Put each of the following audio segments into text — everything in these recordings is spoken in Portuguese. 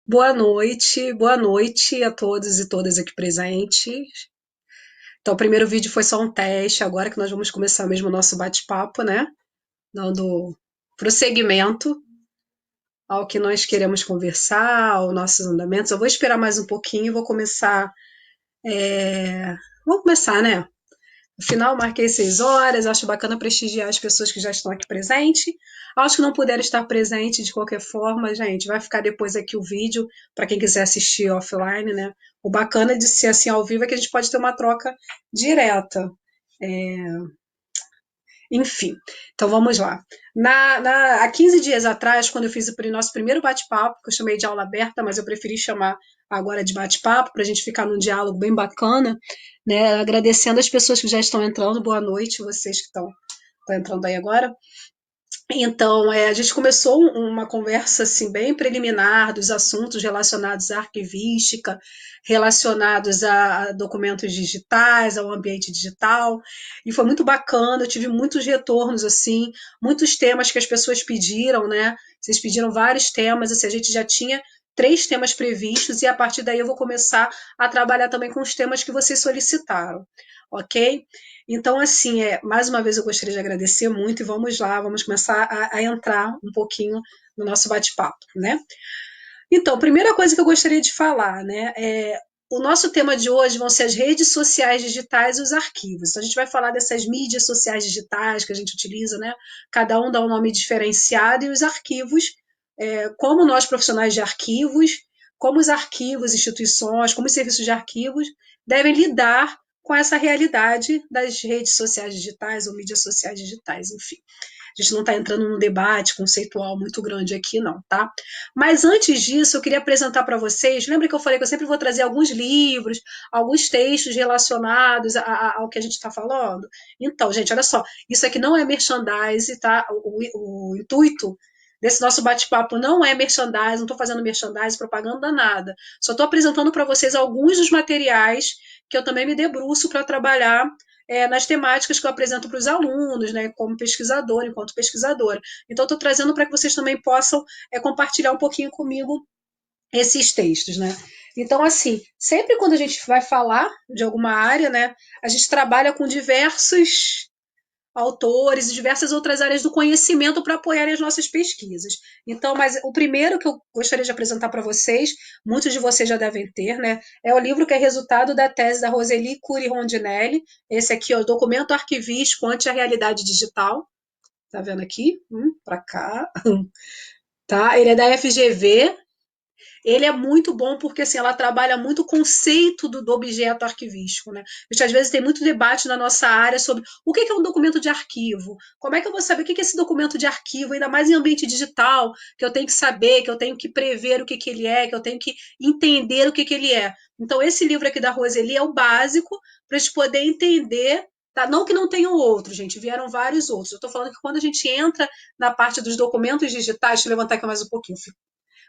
Boa noite a todos e todas aqui presentes. Então, o primeiro vídeo foi só um teste, agora que nós vamos começar mesmo o nosso bate-papo, né? Dando prosseguimento ao que nós queremos conversar, aos nossos andamentos. Eu vou esperar mais um pouquinho e vou começar. Vamos começar, né? Afinal, marquei 6 horas, acho bacana prestigiar as pessoas que já estão aqui presentes. Aos que não puderam estar presentes de qualquer forma, gente, vai ficar depois aqui o vídeo para quem quiser assistir offline, né? O bacana de ser assim ao vivo é que a gente pode ter uma troca direta. Enfim, então vamos lá. Há 15 dias atrás, quando eu fiz o nosso primeiro bate-papo, que eu chamei de aula aberta, mas eu preferi chamar agora de bate-papo, para a gente ficar num diálogo bem bacana, né? Agradecendo as pessoas que já estão entrando, boa noite, vocês que estão entrando aí agora. Então, a gente começou uma conversa assim bem preliminar dos assuntos relacionados à arquivística, relacionados a documentos digitais, ao ambiente digital, e foi muito bacana. Eu tive muitos retornos assim, muitos temas que as pessoas pediram, né? Vocês pediram vários temas, assim, a gente já tinha 3 temas previstos e a partir daí eu vou começar a trabalhar também com os temas que vocês solicitaram, ok? Então, assim, mais uma vez eu gostaria de agradecer muito e vamos lá, vamos começar a entrar um pouquinho no nosso bate-papo, né? Então, primeira coisa que eu gostaria de falar, né, o nosso tema de hoje vão ser as redes sociais digitais e os arquivos. Então, a gente vai falar dessas mídias sociais digitais que a gente utiliza, né? Cada um dá um nome diferenciado e os arquivos, como nós profissionais de arquivos, como os arquivos, instituições, como os serviços de arquivos devem lidar com essa realidade das redes sociais digitais ou mídias sociais digitais, enfim. A gente não está entrando num debate conceitual muito grande aqui, não, tá? Mas antes disso, eu queria apresentar para vocês. Lembra que eu falei que eu sempre vou trazer alguns livros, alguns textos relacionados ao que a gente está falando? Então, gente, olha só. Isso aqui não é merchandise, tá? O intuito desse nosso bate-papo não é merchandise, não estou fazendo merchandise, propaganda, nada. Só estou apresentando para vocês alguns dos materiais que eu também me debruço para trabalhar nas temáticas que eu apresento para os alunos, né, como pesquisador, enquanto pesquisadora. Então, estou trazendo para que vocês também possam compartilhar um pouquinho comigo esses textos, né? Então, assim, sempre quando a gente vai falar de alguma área, né, a gente trabalha com diversos autores e diversas outras áreas do conhecimento para apoiarem as nossas pesquisas. Então, mas o primeiro que eu gostaria de apresentar para vocês, muitos de vocês já devem ter, né? É o livro que é resultado da tese da Roseli Cury Rondinelli. Esse aqui, ó, o documento arquivístico ante a realidade digital. Tá vendo aqui? Para cá. Tá? Ele é da FGV, ele é muito bom porque assim, ela trabalha muito o conceito do objeto arquivístico. Né? A gente, às vezes tem muito debate na nossa área sobre o que é um documento de arquivo, como é que eu vou saber o que é esse documento de arquivo, ainda mais em ambiente digital, que eu tenho que saber, que eu tenho que prever o que ele é, que eu tenho que entender o que ele é. Então, esse livro aqui da Roseli é o básico para a gente poder entender. Tá? Não que não tenham outros, gente, vieram vários outros. Eu estou falando que quando a gente entra na parte dos documentos digitais, deixa eu levantar aqui mais um pouquinho,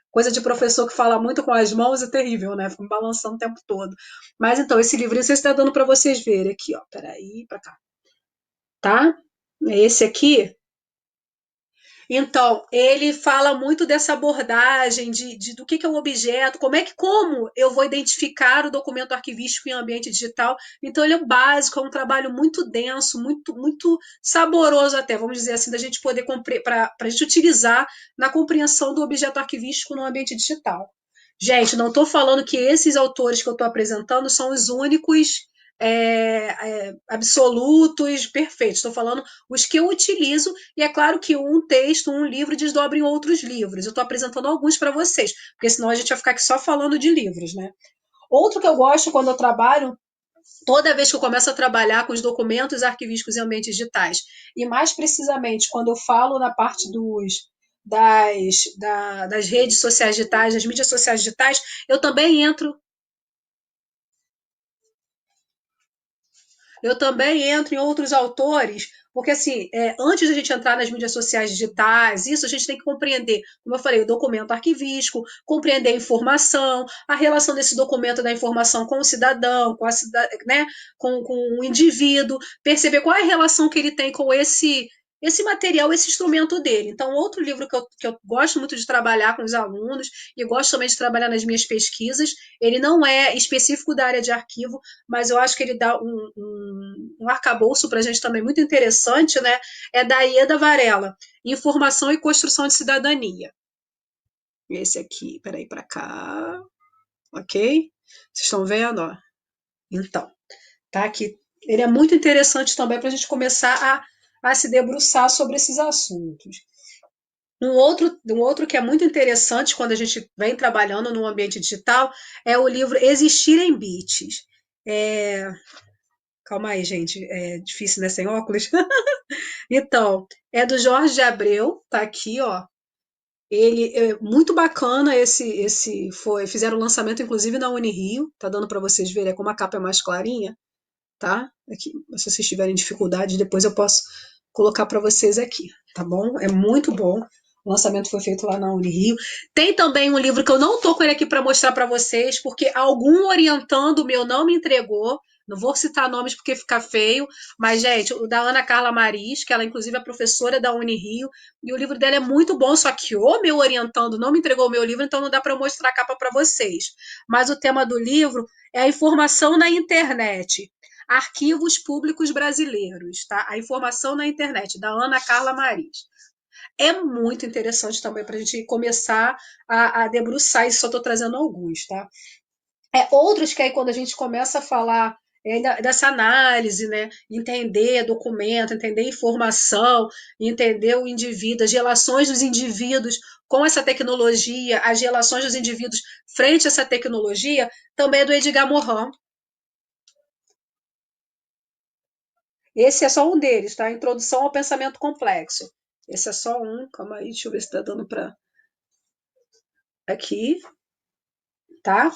coisa de professor que fala muito com as mãos é terrível, né? Fica me balançando o tempo todo. Mas então, esse livrinho você está dando para vocês verem aqui, ó. Peraí, para cá. Tá? Esse aqui. Então, ele fala muito dessa abordagem do que é o objeto, como eu vou identificar o documento arquivístico em ambiente digital. Então, ele é o básico, é um trabalho muito denso, muito saboroso até, vamos dizer assim, da gente poder para a gente utilizar na compreensão do objeto arquivístico no ambiente digital. Gente, não estou falando que esses autores que eu estou apresentando são os únicos absolutos, perfeitos. Estou falando os que eu utilizo, e é claro que um texto, um livro desdobra em outros livros. Eu estou apresentando alguns para vocês, porque senão a gente vai ficar aqui só falando de livros, né? Outro que eu gosto quando eu trabalho, toda vez que eu começo a trabalhar com os documentos arquivísticos em ambientes digitais, e mais precisamente quando eu falo na parte das redes sociais digitais, das mídias sociais digitais, eu também entro em outros autores, porque assim, antes da gente entrar nas mídias sociais digitais, isso a gente tem que compreender, como eu falei, o documento arquivístico, compreender a informação, a relação desse documento da informação com o cidadão, né, com o indivíduo, perceber qual é a relação que ele tem com esse esse material, esse instrumento dele. Então, outro livro que eu gosto muito de trabalhar com os alunos e gosto também de trabalhar nas minhas pesquisas, ele não é específico da área de arquivo, mas eu acho que ele dá um arcabouço para a gente também muito interessante, né? É da Ieda Varela, Informação e Construção de Cidadania. Esse aqui, peraí, para cá, ok? Vocês estão vendo, ó? Então, tá aqui. Ele é muito interessante também para a gente começar a se debruçar sobre esses assuntos. Um outro que é muito interessante quando a gente vem trabalhando no ambiente digital é o livro Existir em Bits. É, calma aí, gente, é difícil, né, sem óculos? Então, é do Jorge de Abreu, tá aqui, ó. Ele é muito bacana esse foi, fizeram o lançamento inclusive na Unirio, tá dando para vocês verem, é como a capa é mais clarinha, tá? Aqui, se vocês tiverem dificuldade, depois eu posso colocar para vocês aqui, tá bom? É muito bom. O lançamento foi feito lá na Unirio. Tem também um livro que eu não tô com ele aqui para mostrar para vocês, porque algum orientando meu não me entregou. Não vou citar nomes porque fica feio, mas, gente, o da Ana Carla Maris, que ela, inclusive, é professora da Unirio, e o livro dela é muito bom, só que o meu orientando não me entregou o meu livro, então não dá para eu mostrar a capa para vocês. Mas o tema do livro é a informação na internet. Arquivos Públicos Brasileiros, tá? A informação na internet, da Ana Carla Maris. É muito interessante também para a gente começar a debruçar, e só estou trazendo alguns, tá? Outros que aí quando a gente começa a falar dessa análise, né? Entender documento, entender informação, entender o indivíduo, as relações dos indivíduos com essa tecnologia, as relações dos indivíduos frente a essa tecnologia, também é do Edgar Morin. Esse é só um deles, tá? Introdução ao pensamento complexo. Esse é só um. Calma aí, deixa eu ver se tá dando para aqui, tá?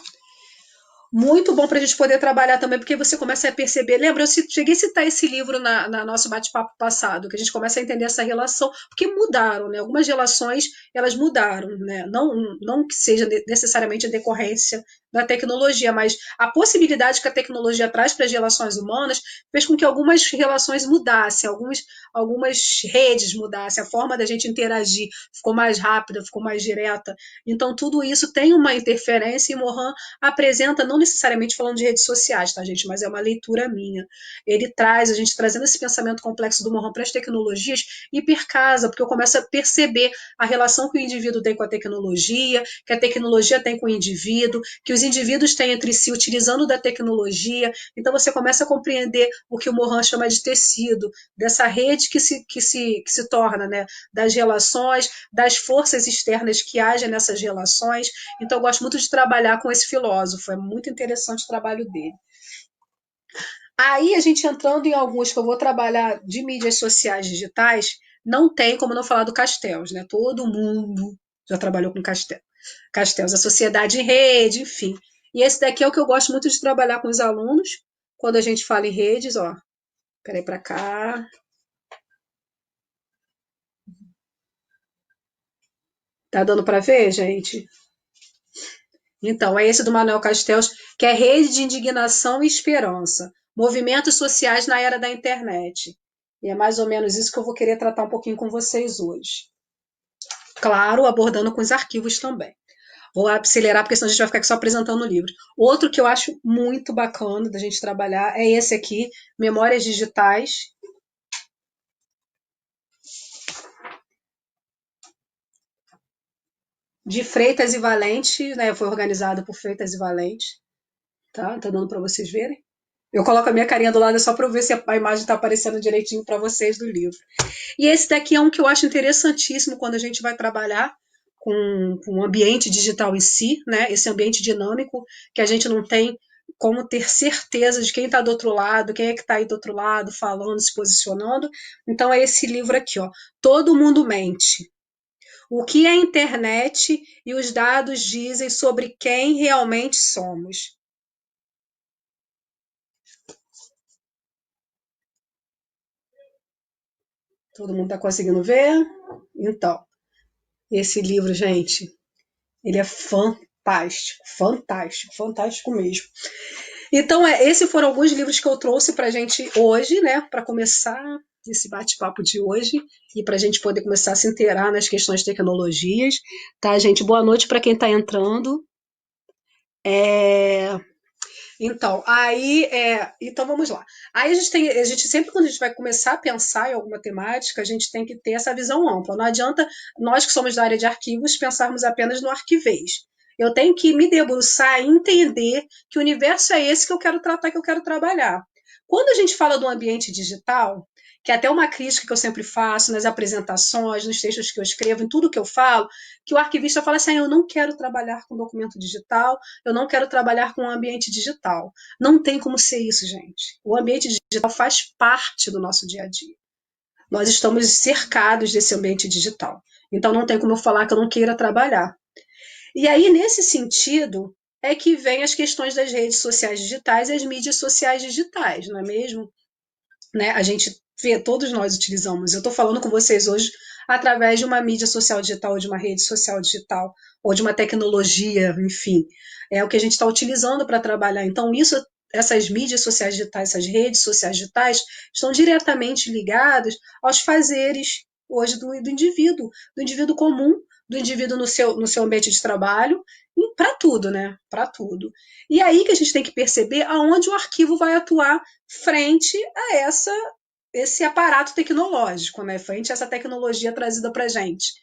Muito bom para a gente poder trabalhar também, porque você começa a perceber. Lembra, cheguei a citar esse livro na nosso bate-papo passado, que a gente começa a entender essa relação, porque mudaram, né? Algumas relações elas mudaram, né? Não que seja necessariamente a decorrência da tecnologia, mas a possibilidade que a tecnologia traz para as relações humanas fez com que algumas relações mudassem, algumas redes mudassem, a forma da gente interagir ficou mais rápida, ficou mais direta. Então, tudo isso tem uma interferência e Morin apresenta, não necessariamente falando de redes sociais, tá, gente? Mas é uma leitura minha. Ele traz, a gente trazendo esse pensamento complexo do Morin para as tecnologias, hipercasa, porque eu começo a perceber a relação que o indivíduo tem com a tecnologia, que a tecnologia tem com o indivíduo, que os indivíduos têm entre si utilizando da tecnologia. Então você começa a compreender o que o Morin chama de tecido, dessa rede que se torna, né? Das relações, das forças externas que agem nessas relações. Então, eu gosto muito de trabalhar com esse filósofo, é muito interessante o trabalho dele. Aí, a gente entrando em alguns que eu vou trabalhar de mídias sociais digitais, não tem como não falar do Castells, né? Todo mundo já trabalhou com Castells, a sociedade em rede, enfim. E esse daqui é o que eu gosto muito de trabalhar com os alunos, quando a gente fala em redes, ó. Peraí para cá. Tá dando para ver, gente? Então, é esse do Manuel Castells, que é Rede de Indignação e Esperança, Movimentos Sociais na Era da Internet. E é mais ou menos isso que eu vou querer tratar um pouquinho com vocês hoje. Claro, abordando com os arquivos também. Vou acelerar, porque senão a gente vai ficar aqui só apresentando o livro. Outro que eu acho muito bacana da gente trabalhar é esse aqui, Memórias Digitais, de Freitas e Valente, né? Foi organizado por Freitas e Valente. Tá dando para vocês verem? Eu coloco a minha carinha do lado só para ver se a imagem está aparecendo direitinho para vocês do livro. E esse daqui é um que eu acho interessantíssimo quando a gente vai trabalhar com o ambiente digital em si, né? Esse ambiente dinâmico que a gente não tem como ter certeza de quem está do outro lado, quem é que está aí do outro lado, falando, se posicionando. Então é esse livro aqui, ó. Todo mundo mente. O que a internet e os dados dizem sobre quem realmente somos. Todo mundo está conseguindo ver? Então, esse livro, gente, ele é fantástico, fantástico, fantástico mesmo. Então, esses foram alguns livros que eu trouxe para a gente hoje, né, para começar desse bate-papo de hoje e para a gente poder começar a se inteirar nas questões de tecnologias. Tá, gente? Boa noite para quem está entrando. É, então vamos lá. Aí a gente sempre quando a gente vai começar a pensar em alguma temática, a gente tem que ter essa visão ampla. Não adianta nós que somos da área de arquivos pensarmos apenas no arquivês. Eu tenho que me debruçar e entender que universo é esse que eu quero tratar, que eu quero trabalhar. Quando a gente fala do ambiente digital, que é até uma crítica que eu sempre faço nas apresentações, nos textos que eu escrevo, em tudo que eu falo, que o arquivista fala assim: eu não quero trabalhar com documento digital, eu não quero trabalhar com o ambiente digital. Não tem como ser isso, gente. O ambiente digital faz parte do nosso dia a dia. Nós estamos cercados desse ambiente digital. Então não tem como eu falar que eu não queira trabalhar. E aí, nesse sentido, é que vem as questões das redes sociais digitais e as mídias sociais digitais, não é mesmo? Né? A gente vê, todos nós utilizamos. Eu estou falando com vocês hoje através de uma mídia social digital, ou de uma rede social digital, ou de uma tecnologia, enfim. É o que a gente está utilizando para trabalhar. Então, essas mídias sociais digitais, essas redes sociais digitais, estão diretamente ligadas aos fazeres hoje do indivíduo comum, do indivíduo no seu ambiente de trabalho, para tudo, né? Para tudo. E aí que a gente tem que perceber aonde o arquivo vai atuar frente a esse aparato tecnológico, né? Frente a essa tecnologia trazida para a gente.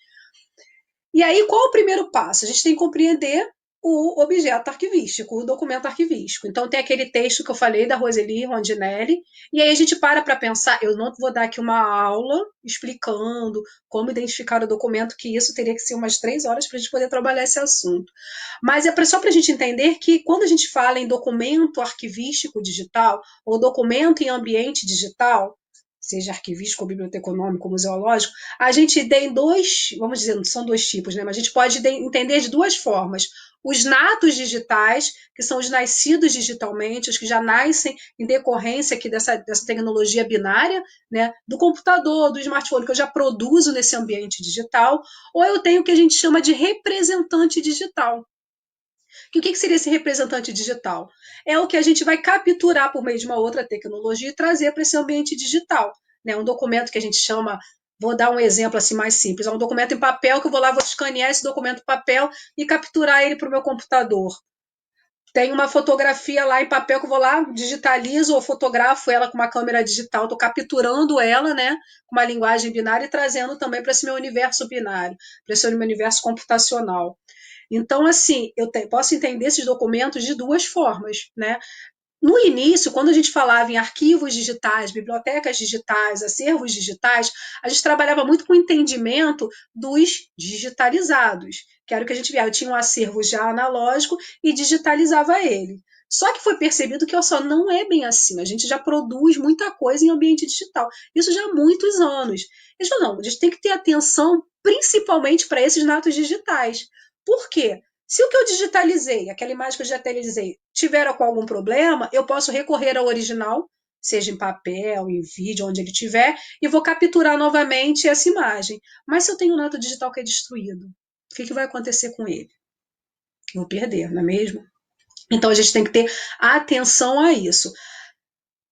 E aí, qual o primeiro passo? A gente tem que compreender o objeto arquivístico, o documento arquivístico. Então, tem aquele texto que eu falei da Roseli Rondinelli, e aí a gente para pensar. Eu não vou dar aqui uma aula explicando como identificar o documento, que isso teria que ser umas 3 horas para a gente poder trabalhar esse assunto. Mas é só para a gente entender que quando a gente fala em documento arquivístico digital, ou documento em ambiente digital, seja arquivístico, biblioteconômico, museológico, a gente tem dois, vamos dizer, são dois tipos, né? Mas a gente pode entender de duas formas. Os natos digitais, que são os nascidos digitalmente, os que já nascem em decorrência aqui dessa tecnologia binária, né? Do computador, do smartphone, que eu já produzo nesse ambiente digital, ou eu tenho o que a gente chama de representante digital. E o que seria esse representante digital? É o que a gente vai capturar por meio de uma outra tecnologia e trazer para esse ambiente digital. Né? Um documento que a gente chama, vou dar um exemplo assim mais simples, é um documento em papel que eu vou lá, vou escanear esse documento em papel e capturar ele para o meu computador. Tem uma fotografia lá em papel que eu vou lá, digitalizo ou fotografo ela com uma câmera digital, estou capturando ela, né, com uma linguagem binária e trazendo também para esse meu universo binário, para esse meu universo computacional. Então, assim, posso entender esses documentos de duas formas, né? No início, quando a gente falava em arquivos digitais, bibliotecas digitais, acervos digitais, a gente trabalhava muito com o entendimento dos digitalizados, que era o que a gente via. Eu tinha um acervo já analógico e digitalizava ele. Só que foi percebido que só não é bem assim. A gente já produz muita coisa em ambiente digital. Isso já há muitos anos. Eles falaram, não, a gente tem que ter atenção principalmente para esses natos digitais. Por quê? Se o que eu digitalizei, aquela imagem que eu digitalizei, tiver com algum problema, eu posso recorrer ao original, seja em papel, em vídeo, onde ele tiver, e vou capturar novamente essa imagem. Mas se eu tenho um nato digital que é destruído, o que vai acontecer com ele? Eu vou perder, não é mesmo? Então a gente tem que ter atenção a isso.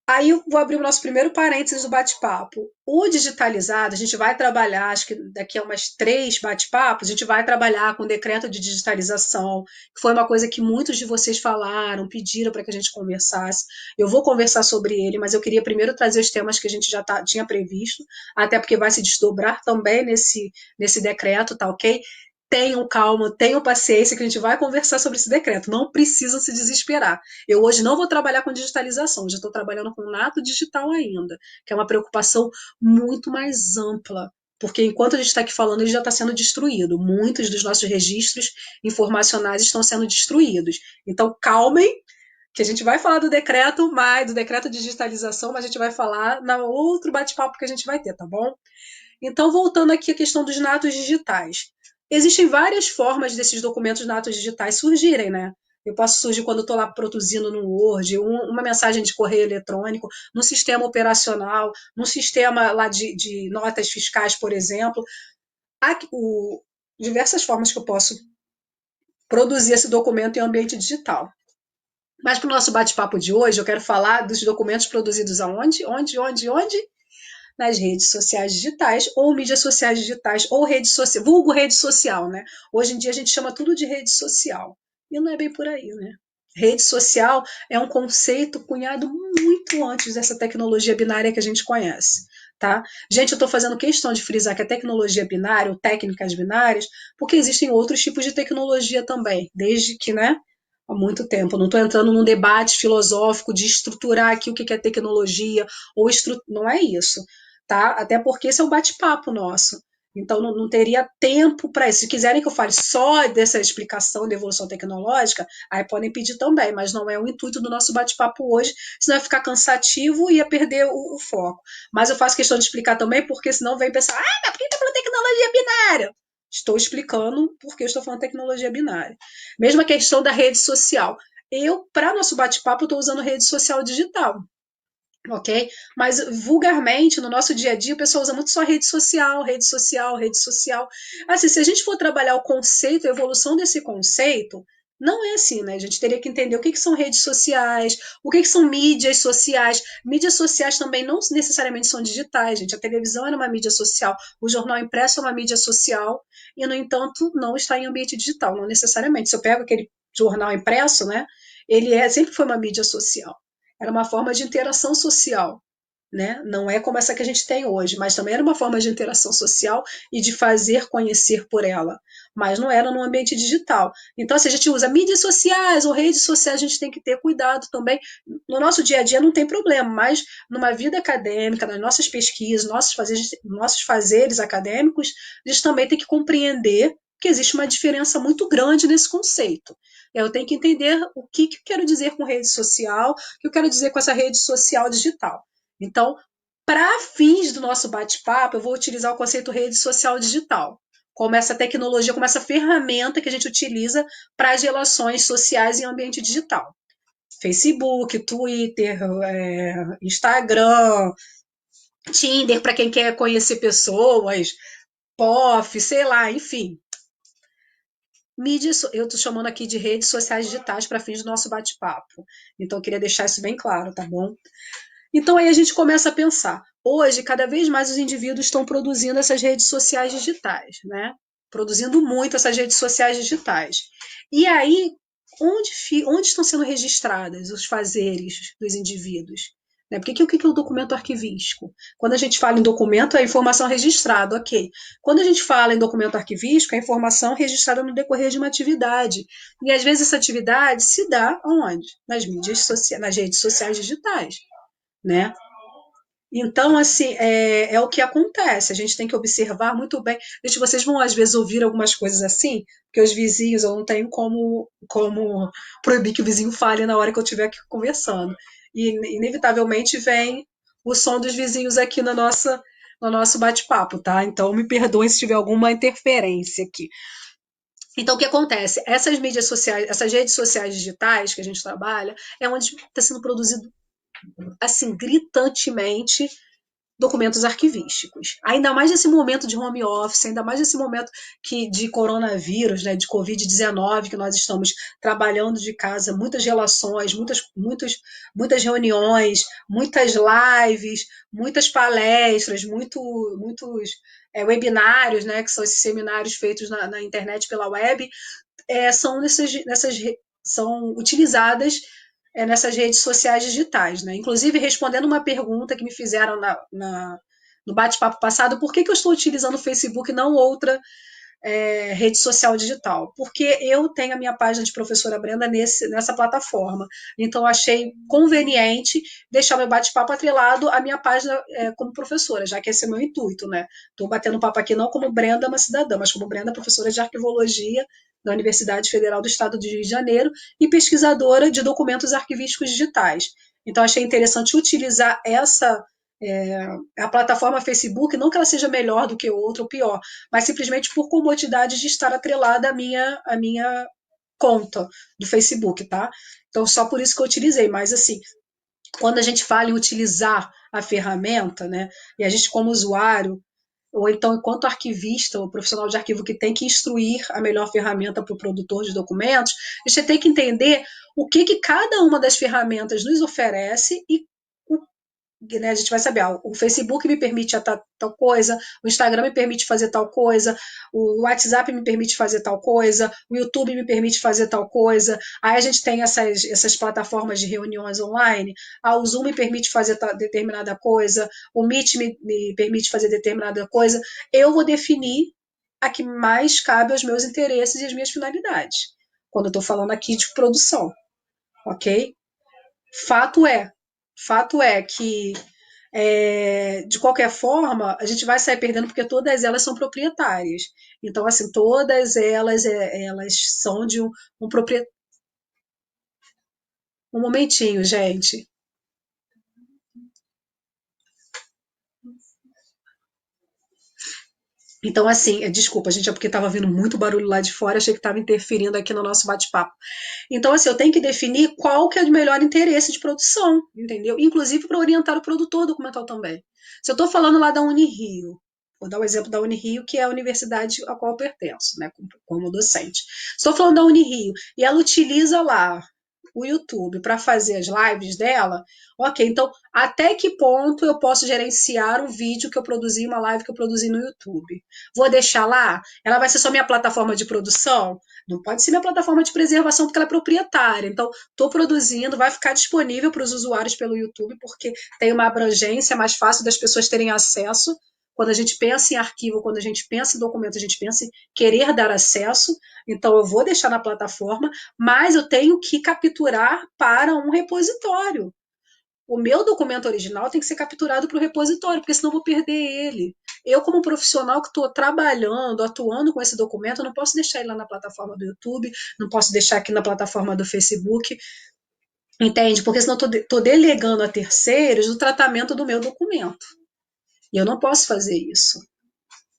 Aí eu vou abrir o nosso primeiro parênteses do bate-papo. O digitalizado, a gente vai trabalhar, acho que daqui a umas 3 bate-papos, a gente vai trabalhar com o decreto de digitalização, que foi uma coisa que muitos de vocês falaram, pediram para que a gente conversasse. Eu vou conversar sobre ele, mas eu queria primeiro trazer os temas que a gente já tinha previsto, até porque vai se desdobrar também nesse decreto, tá ok? Tenham calma, tenham paciência, que a gente vai conversar sobre esse decreto. Não precisam se desesperar. Eu hoje não vou trabalhar com digitalização, já estou trabalhando com nato digital ainda, que é uma preocupação muito mais ampla, porque enquanto a gente está aqui falando, ele já está sendo destruído. Muitos dos nossos registros informacionais estão sendo destruídos. Então, calmem, que a gente vai falar do decreto de digitalização, mas a gente vai falar no outro bate-papo que a gente vai ter, tá bom? Então, voltando aqui à questão dos natos digitais. Existem várias formas desses documentos natos digitais surgirem, né? Eu posso surgir quando estou lá produzindo no Word, uma mensagem de correio eletrônico, num sistema operacional, num sistema lá de notas fiscais, por exemplo. Há diversas formas que eu posso produzir esse documento em ambiente digital. Mas para o nosso bate-papo de hoje, eu quero falar dos documentos produzidos aonde? Onde? nas redes sociais digitais, ou mídias sociais digitais, ou rede social, vulgo rede social, né? Hoje em dia a gente chama tudo de rede social. E não é bem por aí, né? Rede social é um conceito cunhado muito antes dessa tecnologia binária que a gente conhece, tá? Gente, eu estou fazendo questão de frisar que a tecnologia binária, ou técnicas binárias, porque existem outros tipos de tecnologia também, desde que, né, há muito tempo. Não estou entrando num debate filosófico de estruturar aqui o que é tecnologia, ou não é isso, tá? Até porque esse é um bate-papo nosso. Então, não teria tempo para isso. Se quiserem que eu fale só dessa explicação da evolução tecnológica, aí podem pedir também, mas não é o intuito do nosso bate-papo hoje, senão ia ficar cansativo e ia perder o foco. Mas eu faço questão de explicar também, porque senão vem pensar, mas por que está falando tecnologia binária? Estou explicando porque eu estou falando tecnologia binária. Mesma questão da rede social. Eu, para nosso bate-papo, estou usando rede social digital, ok? Mas vulgarmente, no nosso dia a dia, o pessoal usa muito só rede social, rede social, rede social. Assim, se a gente for trabalhar o conceito, a evolução desse conceito, não é assim, né? A gente teria que entender o que são redes sociais, o que são mídias sociais. Mídias sociais também não necessariamente são digitais, gente. A televisão era uma mídia social, o jornal impresso é uma mídia social, e, no entanto, não está em ambiente digital, não necessariamente. Se eu pego aquele jornal impresso, né? Sempre foi uma mídia social. Era uma forma de interação social, né? Não é como essa que a gente tem hoje, mas também era uma forma de interação social e de fazer conhecer por ela, mas não era no ambiente digital. Então, se a gente usa mídias sociais ou redes sociais, a gente tem que ter cuidado também. No nosso dia a dia não tem problema, mas numa vida acadêmica, nas nossas pesquisas, nossos fazeres acadêmicos, a gente também tem que compreender que existe uma diferença muito grande nesse conceito. Eu tenho que entender o que eu quero dizer com rede social, o que eu quero dizer com essa rede social digital. Então, para fins do nosso bate-papo, eu vou utilizar o conceito rede social digital, como essa tecnologia, como essa ferramenta que a gente utiliza para as relações sociais em ambiente digital. Facebook, Twitter, Instagram, Tinder para quem quer conhecer pessoas, POF, sei lá, enfim. Mídias, eu estou chamando aqui de redes sociais digitais para fins do nosso bate-papo. Então, eu queria deixar isso bem claro, tá bom? Então aí a gente começa a pensar. Hoje, cada vez mais os indivíduos estão produzindo essas redes sociais digitais, né? Produzindo muito essas redes sociais digitais. E aí, onde estão sendo registradas os fazeres dos indivíduos? Né? Porque o que é o documento arquivístico? Quando a gente fala em documento, é informação registrada, ok. Quando a gente fala em documento arquivístico, é informação registrada no decorrer de uma atividade. E às vezes essa atividade se dá onde? Nas mídias sociais, nas redes sociais digitais, né? Então, assim, é o que acontece. A gente tem que observar muito bem. Gente, vocês vão às vezes ouvir algumas coisas assim, porque os vizinhos, eu não tenho como proibir que o vizinho fale na hora que eu estiver aqui conversando. E inevitavelmente vem o som dos vizinhos aqui no nosso bate-papo, tá? Então me perdoem se tiver alguma interferência aqui. Então, o que acontece? Essas mídias sociais, essas redes sociais digitais que a gente trabalha, é onde está sendo produzido assim, gritantemente documentos arquivísticos. Ainda mais nesse momento de home office, ainda mais nesse momento de coronavírus, né, de Covid-19, que nós estamos trabalhando de casa, muitas relações, muitas reuniões, muitas lives, muitas palestras, muitos webinários, né, que são esses seminários feitos na internet pela web, são são utilizadas nessas redes sociais digitais, né? Inclusive, respondendo uma pergunta que me fizeram no bate-papo passado, por que eu estou utilizando o Facebook e não outra rede social digital? Porque eu tenho a minha página de professora Brenda nessa plataforma. Então, eu achei conveniente deixar meu bate-papo atrelado à minha página como professora, já que esse é o meu intuito, né? Estou batendo papo aqui não como Brenda, uma cidadã, mas como Brenda, professora de arquivologia da Universidade Federal do Estado do Rio de Janeiro e pesquisadora de documentos arquivísticos digitais. Então, achei interessante utilizar a plataforma Facebook, não que ela seja melhor do que outra ou pior, mas simplesmente por comodidade de estar atrelada à minha conta do Facebook, tá? Então, só por isso que eu utilizei, mas assim, quando a gente fala em utilizar a ferramenta, né, e a gente como usuário, ou então enquanto arquivista, ou profissional de arquivo que tem que instruir a melhor ferramenta para o produtor de documentos, a gente tem que entender o que cada uma das ferramentas nos oferece e né, a gente vai saber, o Facebook me permite tal coisa, o Instagram me permite fazer tal coisa, o WhatsApp me permite fazer tal coisa, o YouTube me permite fazer tal coisa. Aí a gente tem essas plataformas de reuniões online, o Zoom me permite fazer determinada coisa, o Meet me permite fazer determinada coisa. Eu vou definir a que mais cabe aos meus interesses e às minhas finalidades. Quando eu estou falando aqui de produção, ok? Fato é, fato é que de qualquer forma, a gente vai sair perdendo porque todas elas são proprietárias. Então, assim, todas elas são de um proprietário. Um momentinho, gente. Então, assim, desculpa, gente, é porque estava vindo muito barulho lá de fora, achei que estava interferindo aqui no nosso bate-papo. Então, assim, eu tenho que definir qual que é o melhor interesse de produção, entendeu? Inclusive para orientar o produtor documental também. Se eu estou falando lá da Unirio, vou dar o exemplo da Unirio, que é a universidade a qual eu pertenço, né, como docente. Estou falando da Unirio e ela utiliza lá o YouTube para fazer as lives dela, ok, então até que ponto eu posso gerenciar um vídeo que eu produzi, uma live que eu produzi no YouTube? Vou deixar lá? Ela vai ser só minha plataforma de produção? Não pode ser minha plataforma de preservação porque ela é proprietária. Então, estou produzindo, vai ficar disponível para os usuários pelo YouTube, porque tem uma abrangência, é mais fácil das pessoas terem acesso. Quando a gente pensa em arquivo, quando a gente pensa em documento, a gente pensa em querer dar acesso. Então, eu vou deixar na plataforma, mas eu tenho que capturar para um repositório. O meu documento original tem que ser capturado para o repositório, porque senão eu vou perder ele. Eu, como profissional que estou trabalhando, atuando com esse documento, eu não posso deixar ele lá na plataforma do YouTube, não posso deixar aqui na plataforma do Facebook, entende? Porque senão eu estou delegando a terceiros o tratamento do meu documento. E eu não posso fazer isso.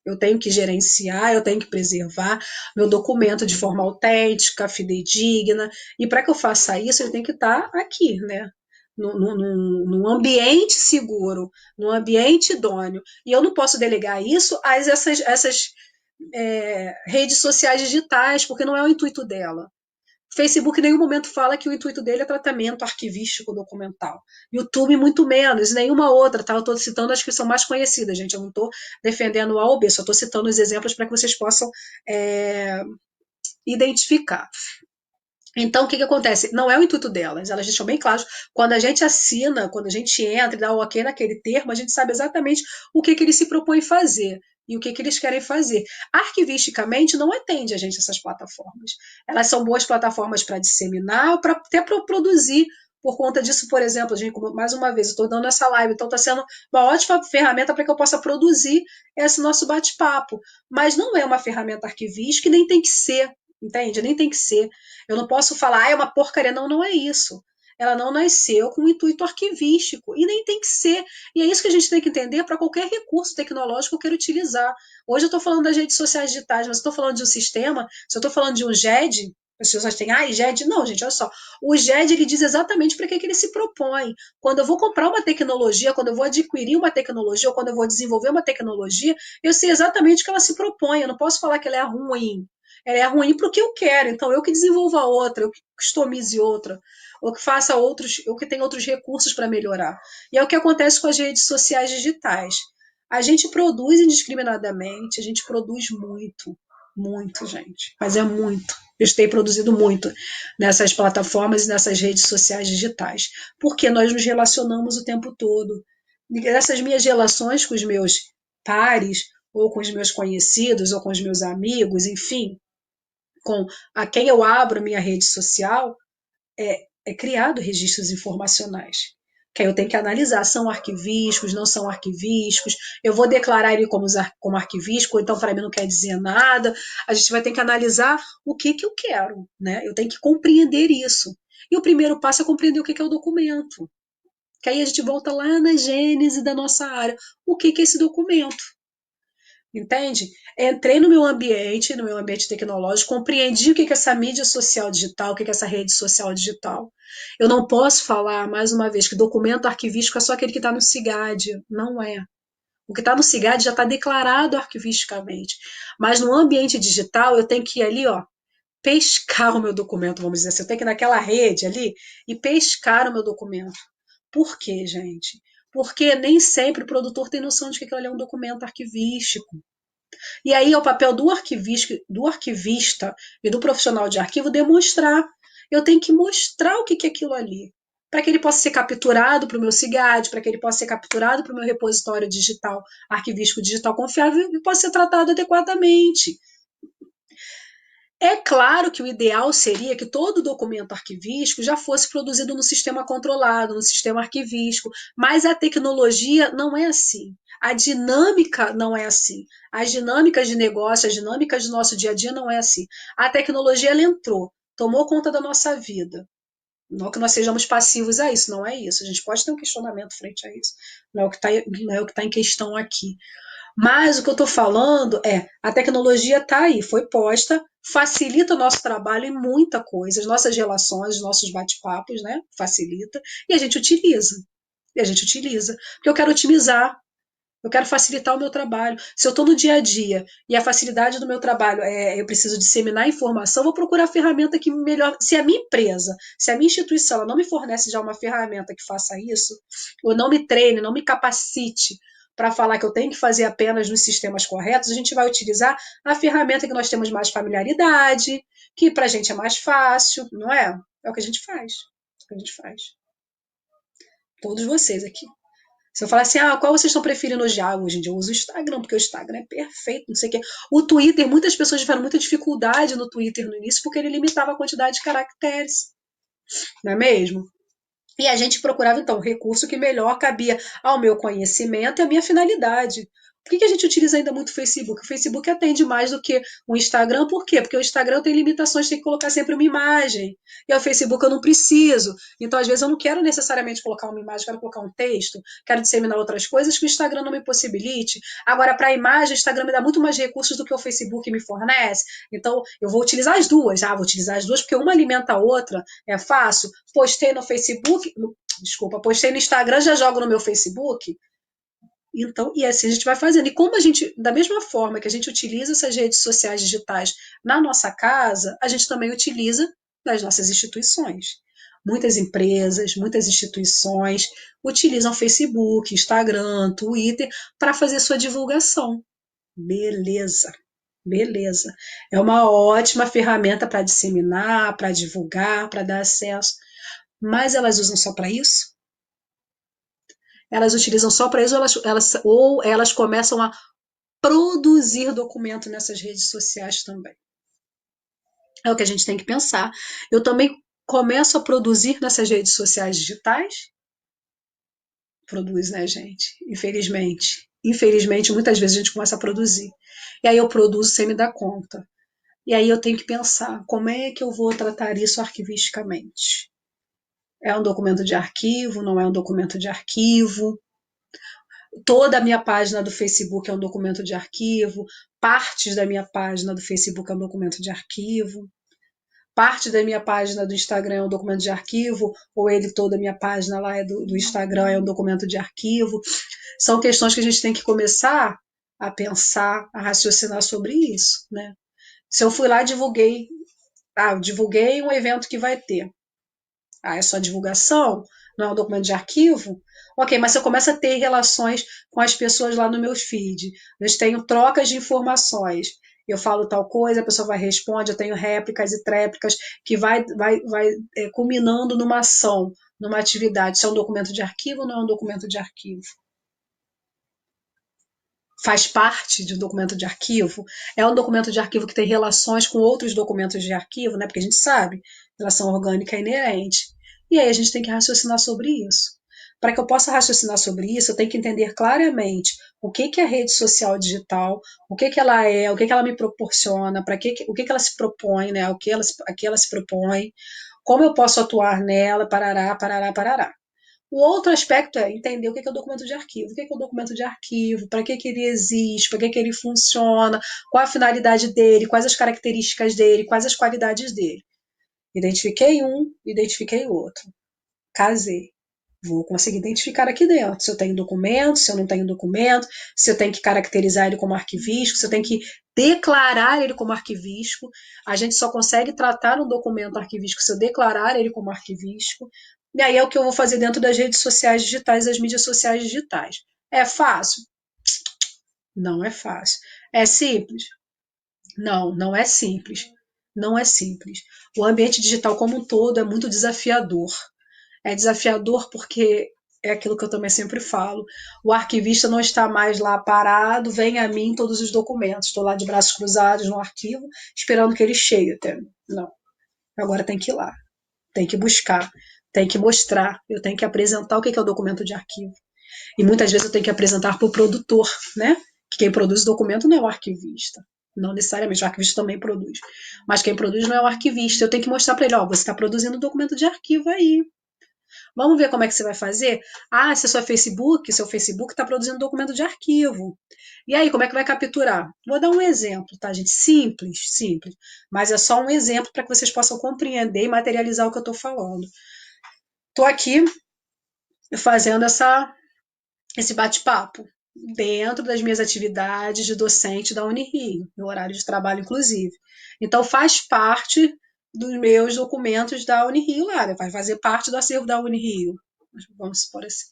Eu tenho que gerenciar, eu tenho que preservar meu documento de forma autêntica, fidedigna. E para que eu faça isso, ele tem que estar aqui, né? Num ambiente seguro, num ambiente idôneo. E eu não posso delegar isso a essas redes sociais digitais, porque não é o intuito dela. Facebook em nenhum momento fala que o intuito dele é tratamento arquivístico documental. YouTube, muito menos, nenhuma outra, tá? Eu estou citando as que são mais conhecidas, gente. Eu não estou defendendo A ou B, só estou citando os exemplos para que vocês possam identificar. Então, o que acontece? Não é o intuito delas, elas deixam bem claro. Quando a gente assina, quando a gente entra e dá o ok naquele termo, a gente sabe exatamente o que eles se propõem fazer e o que eles querem fazer. Arquivisticamente, não atende a gente essas plataformas. Elas são boas plataformas para disseminar, até para produzir. Por conta disso, por exemplo, gente, mais uma vez, eu estou dando essa live, então está sendo uma ótima ferramenta para que eu possa produzir esse nosso bate-papo. Mas não é uma ferramenta arquivística e nem tem que ser, entende? Nem tem que ser. Eu não posso falar, é uma porcaria. Não, não é isso. Ela não nasceu com um intuito arquivístico e nem tem que ser. E é isso que a gente tem que entender para qualquer recurso tecnológico que eu queira utilizar. Hoje eu estou falando das redes sociais digitais, mas eu estou falando de um sistema, se eu estou falando de um GED, as pessoas têm, GED. Não, gente, olha só. O GED ele diz exatamente para que ele se propõe. Quando eu vou comprar uma tecnologia, quando eu vou adquirir uma tecnologia, ou quando eu vou desenvolver uma tecnologia, eu sei exatamente o que ela se propõe. Eu não posso falar que ela é ruim. Ela é ruim para o que eu quero, então eu que desenvolva outra, eu que customize outra, ou que faça outros, ou que tenha outros recursos para melhorar. E é o que acontece com as redes sociais digitais. A gente produz indiscriminadamente, a gente produz muito, muito, gente, mas é muito. Eu tenho produzido muito nessas plataformas e nessas redes sociais digitais, porque nós nos relacionamos o tempo todo. E essas minhas relações com os meus pares, ou com os meus conhecidos, ou com os meus amigos, enfim, com a quem eu abro minha rede social, é criado registros informacionais. Que aí eu tenho que analisar, são arquivísticos, não são arquivísticos, eu vou declarar ele como arquivístico, ou então para mim não quer dizer nada. A gente vai ter que analisar o que eu quero, né? Eu tenho que compreender isso. E o primeiro passo é compreender o que é o documento. Que aí a gente volta lá na gênese da nossa área. O que é esse documento? Entende? Entrei no meu ambiente tecnológico, compreendi o que é essa mídia social digital, o que é essa rede social digital. Eu não posso falar, mais uma vez, que documento arquivístico é só aquele que está no CIGAD. Não é. O que está no CIGAD já está declarado arquivisticamente. Mas no ambiente digital, eu tenho que ir ali, ó, pescar o meu documento, vamos dizer assim. Eu tenho que ir naquela rede ali e pescar o meu documento. Por quê, gente? porque nem sempre o produtor tem noção de que aquilo ali é um documento arquivístico. E aí é o papel do arquivista e do profissional de arquivo demonstrar. Eu tenho que mostrar o que é aquilo ali. Para que ele possa ser capturado para o meu CIGAD, para que ele possa ser capturado para o meu repositório digital, arquivístico digital confiável, e possa ser tratado adequadamente. É claro que o ideal seria que todo documento arquivístico já fosse produzido no sistema controlado, no sistema arquivístico, mas a tecnologia não é assim. A dinâmica não é assim. As dinâmicas de negócio, as dinâmicas do nosso dia a dia não é assim. A tecnologia ela entrou, tomou conta da nossa vida. Não que nós sejamos passivos a isso, não é isso. A gente pode ter um questionamento frente a isso. Não é o que está em questão aqui. Mas o que eu estou falando é, a tecnologia está aí, foi posta, facilita o nosso trabalho em muita coisa, as nossas relações, os nossos bate-papos, né? Facilita, e a gente utiliza. E a gente utiliza. Porque eu quero otimizar, eu quero facilitar o meu trabalho. Se eu estou no dia a dia e a facilidade do meu trabalho eu preciso disseminar informação, vou procurar a ferramenta que melhor. Se a minha empresa, se a minha instituição ela não me fornece já uma ferramenta que faça isso, ou não me treine, não me capacite para falar que eu tenho que fazer apenas nos sistemas corretos, a gente vai utilizar a ferramenta que nós temos mais familiaridade, que para a gente é mais fácil, não é? É o que a gente faz. É o que a gente faz. Todos vocês aqui. Se eu falar assim, qual vocês estão preferindo hoje? Hoje em dia eu uso o Instagram, porque o Instagram é perfeito, não sei o quê. O Twitter, muitas pessoas tiveram muita dificuldade no Twitter no início, porque ele limitava a quantidade de caracteres, não é mesmo? E a gente procurava, então, o recurso que melhor cabia ao meu conhecimento e à minha finalidade. Por que a gente utiliza ainda muito o Facebook? O Facebook atende mais do que o Instagram, por quê? Porque o Instagram tem limitações, tem que colocar sempre uma imagem. E o Facebook eu não preciso. Então, às vezes, eu não quero necessariamente colocar uma imagem, quero colocar um texto, quero disseminar outras coisas que o Instagram não me possibilite. Agora, para a imagem, o Instagram me dá muito mais recursos do que o Facebook me fornece. Então, eu vou utilizar as duas. Vou utilizar as duas porque uma alimenta a outra, é fácil. Postei no Facebook, postei no Instagram, já jogo no meu Facebook. Então, e assim a gente vai fazendo. E como a gente, da mesma forma que a gente utiliza essas redes sociais digitais na nossa casa, a gente também utiliza nas nossas instituições. Muitas empresas, muitas instituições utilizam Facebook, Instagram, Twitter para fazer sua divulgação. Beleza, beleza. É uma ótima ferramenta para disseminar, para divulgar, para dar acesso. Mas elas usam só para isso? Elas utilizam só para isso ou elas começam a produzir documento nessas redes sociais também. É o que a gente tem que pensar. Eu também começo a produzir nessas redes sociais digitais? Produz, né, gente? Infelizmente. Infelizmente, muitas vezes a gente começa a produzir. E aí eu produzo sem me dar conta. E aí eu tenho que pensar, como é que eu vou tratar isso arquivisticamente? É um documento de arquivo? Não é um documento de arquivo? Toda a minha página do Facebook é um documento de arquivo, partes da minha página do Facebook é um documento de arquivo, parte da minha página do Instagram é um documento de arquivo, ou ele toda a minha página lá do Instagram é um documento de arquivo. São questões que a gente tem que começar a pensar, a raciocinar sobre isso, né? Se eu fui lá e divulguei um evento que vai ter. É só divulgação? Não é um documento de arquivo? Ok, mas se eu começo a ter relações com as pessoas lá no meu feed, eu tenho trocas de informações, eu falo tal coisa, a pessoa vai responder, eu tenho réplicas e tréplicas que vai culminando numa ação, numa atividade. Se é um documento de arquivo ou não é um documento de arquivo? Faz parte de um documento de arquivo? É um documento de arquivo que tem relações com outros documentos de arquivo, né? Porque a gente sabe, relação orgânica é inerente. E aí a gente tem que raciocinar sobre isso. Para que eu possa raciocinar sobre isso, eu tenho que entender claramente o que é a rede social digital, o que ela é, o que ela me proporciona, o que ela se propõe, né? A que ela se propõe, como eu posso atuar nela, parará, parará, parará. O outro aspecto é entender o que é o documento de arquivo. O que é o documento de arquivo? Para que ele existe? Para que ele funciona? Qual a finalidade dele? Quais as características dele? Quais as qualidades dele? Identifiquei um, identifiquei o outro. Casei. Vou conseguir identificar aqui dentro se eu tenho documento, se eu não tenho documento, se eu tenho que caracterizar ele como arquivístico, se eu tenho que declarar ele como arquivístico. A gente só consegue tratar um documento arquivístico se eu declarar ele como arquivístico. E aí é o que eu vou fazer dentro das redes sociais digitais, das mídias sociais digitais. É fácil? Não é fácil. É simples? Não, não é simples. Não é simples. O ambiente digital como um todo é muito desafiador. É desafiador porque é aquilo que eu também sempre falo. O arquivista não está mais lá parado, vem a mim todos os documentos. Estou lá de braços cruzados no arquivo, esperando que ele chegue até. Não. Agora tem que ir lá, tem que buscar, tem que mostrar, eu tenho que apresentar o que é o documento de arquivo. E muitas vezes eu tenho que apresentar para o produtor, né? Que quem produz o documento não é o arquivista. Não necessariamente, o arquivista também produz. Mas quem produz não é o arquivista. Eu tenho que mostrar para ele, ó, você está produzindo um documento de arquivo aí. Vamos ver como é que você vai fazer? Ah, se é seu Facebook está produzindo documento de arquivo. E aí, como é que vai capturar? Vou dar um exemplo, tá, gente? Simples, simples. Mas é só um exemplo para que vocês possam compreender e materializar o que eu estou falando. Estou aqui fazendo esse bate-papo dentro das minhas atividades de docente da Unirio, meu horário de trabalho, inclusive. Então, faz parte dos meus documentos da Unirio lá, vai fazer parte do acervo da Unirio, vamos supor assim,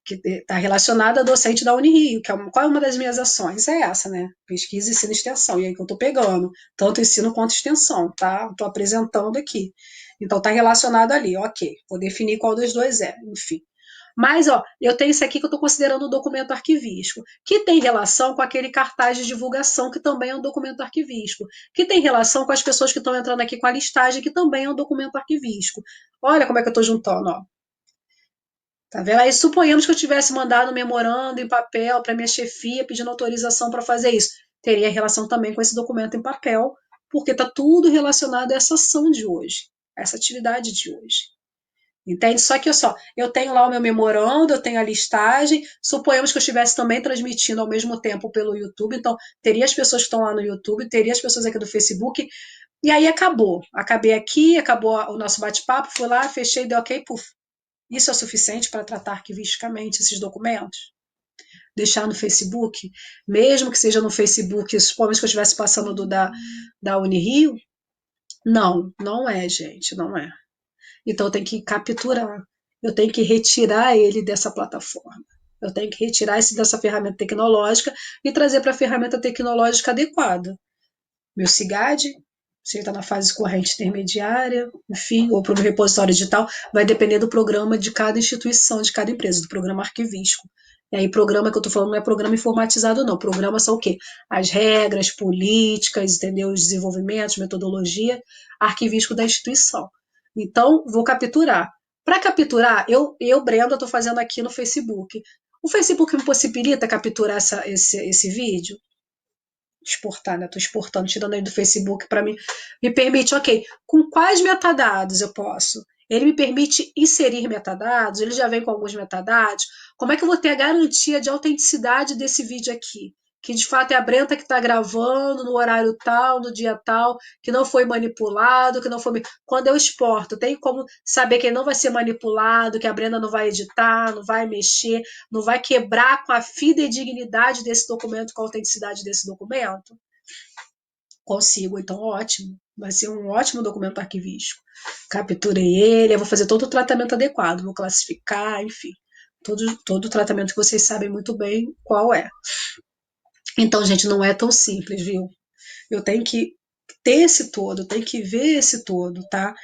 que está relacionada a docente da Unirio, que qual é uma das minhas ações? É essa, né? Pesquisa, ensino e extensão, e aí que eu estou pegando, tanto ensino quanto extensão, tá? Estou apresentando aqui. Então, está relacionado ali, ok, vou definir qual dos dois é, enfim. Mas, ó, eu tenho isso aqui que eu estou considerando um documento arquivístico, que tem relação com aquele cartaz de divulgação, que também é um documento arquivístico, que tem relação com as pessoas que estão entrando aqui com a listagem, que também é um documento arquivístico. Olha como é que eu estou juntando, ó. Tá vendo? Aí suponhamos que eu tivesse mandado um memorando em papel para minha chefia pedindo autorização para fazer isso. Teria relação também com esse documento em papel, porque está tudo relacionado a essa ação de hoje, a essa atividade de hoje. Entende? Só que eu tenho lá o meu memorando, eu tenho a listagem. Suponhamos que eu estivesse também transmitindo ao mesmo tempo pelo YouTube, então teria as pessoas que estão lá no YouTube, teria as pessoas aqui do Facebook, e aí acabou. Acabei aqui, acabou o nosso bate-papo, fui lá, fechei, dei ok, puf. Isso é o suficiente para tratar arquivisticamente esses documentos? Deixar no Facebook? Mesmo que seja no Facebook, supomos que eu estivesse passando da Unirio? Não, não é, gente, não é. Então eu tenho que capturar, eu tenho que retirar ele dessa plataforma. Eu tenho que retirar esse dessa ferramenta tecnológica e trazer para a ferramenta tecnológica adequada. Meu SIGAD, se ele está na fase corrente intermediária, enfim, ou para o repositório digital, vai depender do programa de cada instituição, de cada empresa, do programa arquivístico. E aí, programa que eu estou falando não é programa informatizado, não. Programa são o quê? As regras, políticas, entendeu? Os desenvolvimentos, metodologia, arquivístico da instituição. Então, vou capturar. Para capturar, Brenda, estou fazendo aqui no Facebook. O Facebook me possibilita capturar esse vídeo? Exportar, né? Estou exportando, tirando aí do Facebook para mim. Me permite, ok, com quais metadados eu posso? Ele me permite inserir metadados? Ele já vem com alguns metadados? Como é que eu vou ter a garantia de autenticidade desse vídeo aqui? Que de fato é a Brenta que está gravando no horário tal, no dia tal, que não foi manipulado, que não foi. Quando eu exporto, tem como saber que ele não vai ser manipulado, que a Brenda não vai editar, não vai mexer, não vai quebrar com a fidedignidade desse documento, com a autenticidade desse documento? Consigo, então ótimo. Vai ser um ótimo documento arquivístico. Capturei ele, eu vou fazer todo o tratamento adequado, vou classificar, enfim. Todo o tratamento que vocês sabem muito bem qual é. Então, gente, não é tão simples, viu? Eu tenho que ter esse todo, eu tenho que ver esse todo, tá?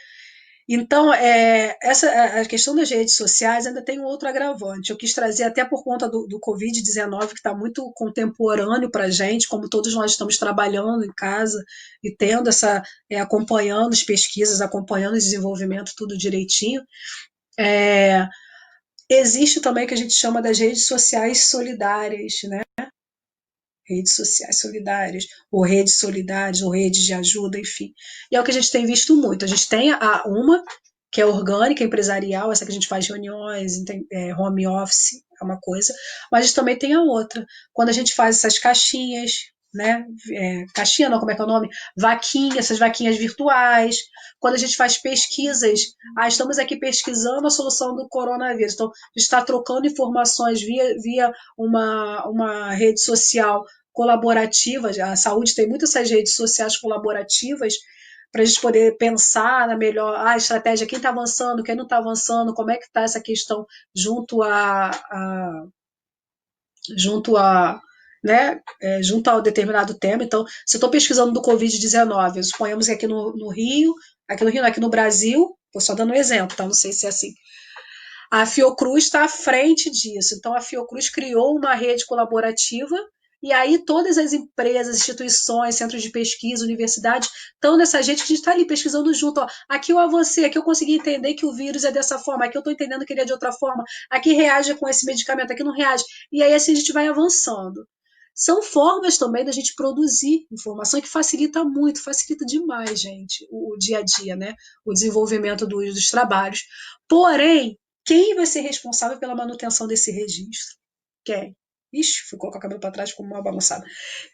Então, a questão das redes sociais ainda tem um outro agravante. Eu quis trazer até por conta do Covid-19, que está muito contemporâneo para a gente, como todos nós estamos trabalhando em casa e tendo acompanhando as pesquisas, acompanhando o desenvolvimento, tudo direitinho. Existe também o que a gente chama das redes sociais solidárias, né? Redes sociais solidárias, ou redes solidárias, ou redes de ajuda, enfim. E é o que a gente tem visto muito. A gente tem uma que é orgânica, empresarial, essa que a gente faz reuniões, home office, é uma coisa, mas a gente também tem a outra. Quando a gente faz essas caixinhas, né? Caixinha não, como é que é o nome? Vaquinha, essas vaquinhas virtuais. Quando a gente faz pesquisas, estamos aqui pesquisando a solução do coronavírus. Então, a gente está trocando informações via uma rede social colaborativa. A saúde tem muitas essas redes sociais colaborativas, para a gente poder pensar na melhor estratégia, quem está avançando, quem não está avançando, como é que está essa questão junto junto a junto ao determinado tema. Então, se eu estou pesquisando do Covid-19, suponhamos que aqui no Brasil, estou só dando um exemplo, tá? Não sei se é assim. A Fiocruz está à frente disso. Então, a Fiocruz criou uma rede colaborativa e aí todas as empresas, instituições, centros de pesquisa, universidades estão nessa gente que a gente está ali pesquisando junto. Ó, aqui eu avancei, aqui eu consegui entender que o vírus é dessa forma, aqui eu estou entendendo que ele é de outra forma, aqui reage com esse medicamento, aqui não reage. E aí assim a gente vai avançando. São formas também da gente produzir informação que facilita muito, facilita demais, gente, o dia a dia, né? O desenvolvimento dos trabalhos. Porém, quem vai ser responsável pela manutenção desse registro? Quem? Ixi, fui colocar o cabelo para trás como uma bagunçada.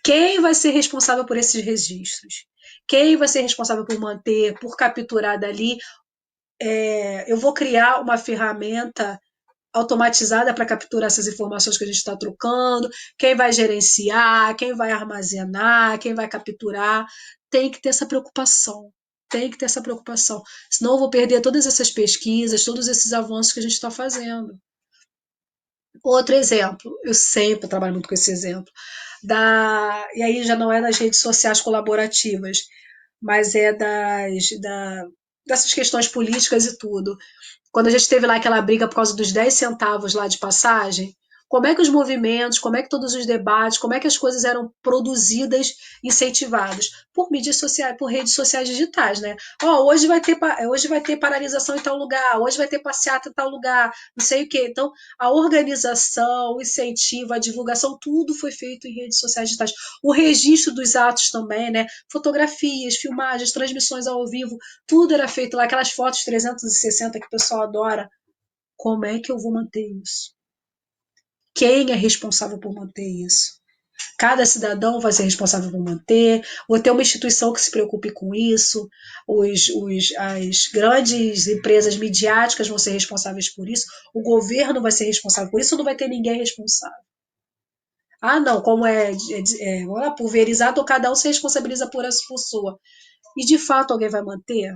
Quem vai ser responsável por esses registros? Quem vai ser responsável por manter, por capturar dali? Eu vou criar uma ferramenta automatizada para capturar essas informações que a gente está trocando, quem vai gerenciar, quem vai armazenar, quem vai capturar, tem que ter essa preocupação. Tem que ter essa preocupação. Senão eu vou perder todas essas pesquisas, todos esses avanços que a gente está fazendo. Outro exemplo, eu sempre trabalho muito com esse exemplo, e aí já não é das redes sociais colaborativas, mas é dessas questões políticas e tudo. Quando a gente teve lá aquela briga por causa dos 10 centavos lá de passagem, como é que os movimentos, como é que todos os debates, como é que as coisas eram produzidas, incentivadas? Por mídias sociais, por redes sociais digitais, né? Hoje vai ter paralisação em tal lugar, hoje vai ter passeata em tal lugar, não sei o quê. Então, a organização, o incentivo, a divulgação, tudo foi feito em redes sociais digitais. O registro dos atos também, né? Fotografias, filmagens, transmissões ao vivo, tudo era feito lá, aquelas fotos 360 que o pessoal adora. Como é que eu vou manter isso? Quem é responsável por manter isso? Cada cidadão vai ser responsável por manter, ou ter uma instituição que se preocupe com isso, as grandes empresas midiáticas vão ser responsáveis por isso, o governo vai ser responsável por isso, ou não vai ter ninguém responsável? Ah, não, como pulverizado, cada um se responsabiliza por essa pessoa. E de fato alguém vai manter?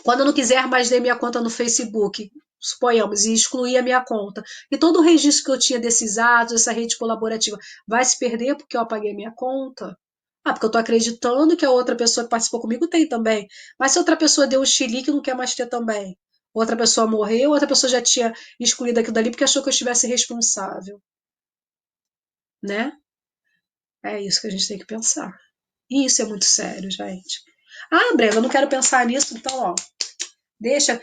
Quando eu não quiser mais ter minha conta no Facebook, suponhamos, e excluir a minha conta, e todo o registro que eu tinha desses atos, essa rede colaborativa, vai se perder porque eu apaguei minha conta? Ah, porque eu estou acreditando que a outra pessoa que participou comigo tem também. Mas se outra pessoa deu um chilique, não quer mais ter também. Outra pessoa morreu, outra pessoa já tinha excluído aquilo dali porque achou que eu estivesse responsável, né? É isso que a gente tem que pensar. E isso é muito sério, gente. Ah, Brenda, eu não quero pensar nisso, então, ó, deixa.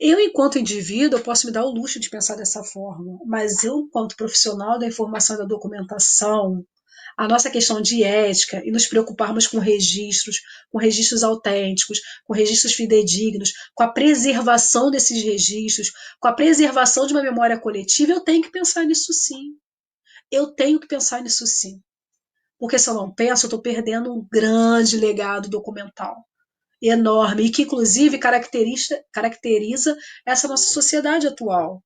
Eu, enquanto indivíduo, eu posso me dar o luxo de pensar dessa forma, mas eu, enquanto profissional da informação e da documentação, a nossa questão de ética e nos preocuparmos com registros autênticos, com registros fidedignos, com a preservação desses registros, com a preservação de uma memória coletiva, eu tenho que pensar nisso sim. Eu tenho que pensar nisso sim. Porque se eu não penso, eu estou perdendo um grande legado documental enorme e que, inclusive, caracteriza essa nossa sociedade atual.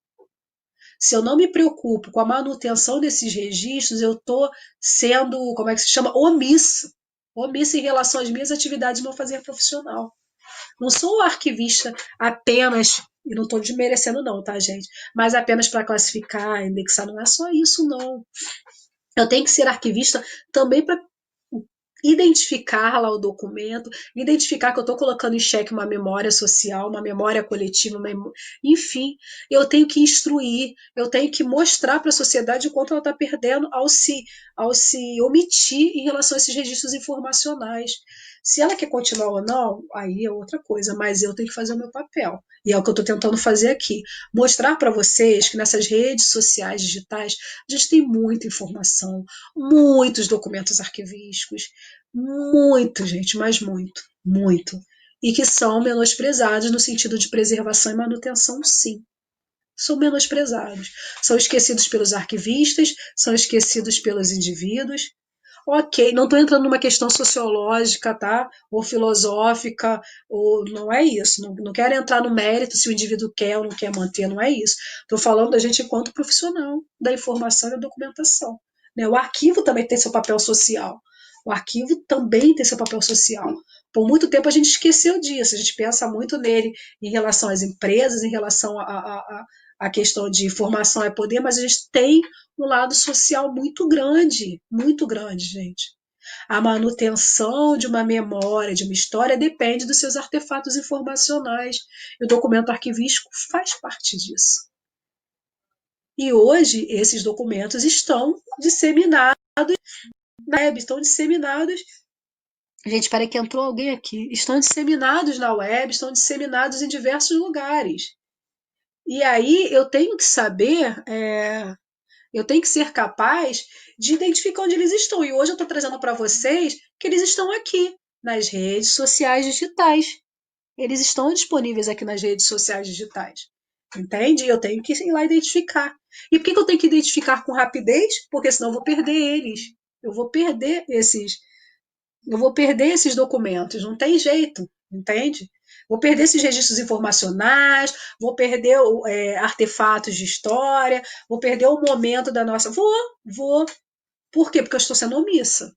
Se eu não me preocupo com a manutenção desses registros, eu estou sendo, como é que se chama? Omissa. Omissa em relação às minhas atividades no fazer profissional. Não sou arquivista apenas, e não estou desmerecendo não, tá, gente? Mas apenas para classificar, indexar, não é só isso, não. Eu tenho que ser arquivista também para identificar lá o documento, identificar que eu estou colocando em xeque uma memória social, uma memória coletiva, enfim, eu tenho que instruir, eu tenho que mostrar para a sociedade o quanto ela está perdendo ao se omitir em relação a esses registros informacionais. Se ela quer continuar ou não, aí é outra coisa, mas eu tenho que fazer o meu papel. E é o que eu estou tentando fazer aqui. Mostrar para vocês que nessas redes sociais digitais a gente tem muita informação, muitos documentos arquivísticos, muito, gente, mas muito, muito. E que são menosprezados no sentido de preservação e manutenção, sim. São menosprezados. São esquecidos pelos arquivistas, são esquecidos pelos indivíduos. Ok, não estou entrando numa questão sociológica, tá? Ou filosófica, ou não é isso. Não quero entrar no mérito se o indivíduo quer ou não quer manter, não é isso. Estou falando da gente enquanto profissional da informação e da documentação. Né? O arquivo também tem seu papel social. O arquivo também tem seu papel social. Por muito tempo a gente esqueceu disso, a gente pensa muito nele em relação às empresas, em relação à questão de informação é poder, mas a gente tem um lado social muito grande, gente. A manutenção de uma memória, de uma história, depende dos seus artefatos informacionais. E o documento arquivístico faz parte disso. E hoje esses documentos estão disseminados na web, estão disseminados. Gente, parece que entrou alguém aqui. Estão disseminados na web, estão disseminados em diversos lugares. E aí eu tenho que saber, eu tenho que ser capaz de identificar onde eles estão. E hoje eu estou trazendo para vocês que eles estão aqui, nas redes sociais digitais. Eles estão disponíveis aqui nas redes sociais digitais. Entende? Eu tenho que ir lá identificar. E por que eu tenho que identificar com rapidez? Porque senão eu vou perder eles. Eu vou perder esses documentos. Não tem jeito, entende? Vou perder esses registros informacionais, vou perder artefatos de história, vou perder o momento da nossa. Vou. Por quê? Porque eu estou sendo omissa.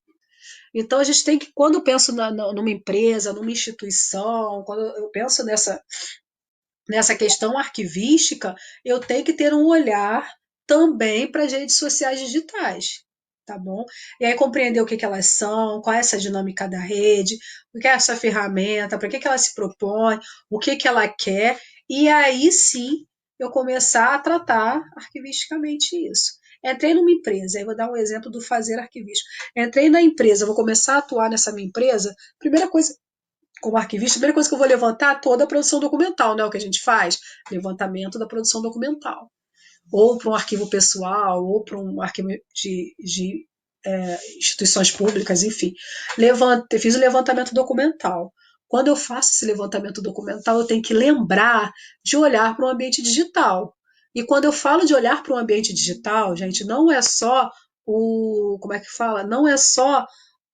Então a gente tem que, quando eu penso numa empresa, numa instituição, quando eu penso nessa questão arquivística, eu tenho que ter um olhar também para as redes sociais digitais, tá bom? E aí compreender o que elas são, qual é essa dinâmica da rede, o que é essa ferramenta, para que ela se propõe, o que ela quer, e aí sim eu começar a tratar arquivisticamente isso. Entrei numa empresa, aí vou dar um exemplo do fazer arquivístico. Entrei na empresa, vou começar a atuar nessa minha empresa, primeira coisa como arquivista, a primeira coisa que eu vou levantar é toda a produção documental, né? O que a gente faz? Levantamento da produção documental. Ou para um arquivo pessoal, ou para um arquivo de instituições públicas, enfim. Fiz o levantamento documental. Quando eu faço esse levantamento documental, eu tenho que lembrar de olhar para o ambiente digital. E quando eu falo de olhar para o ambiente digital, gente, não é só como é que fala? Não é só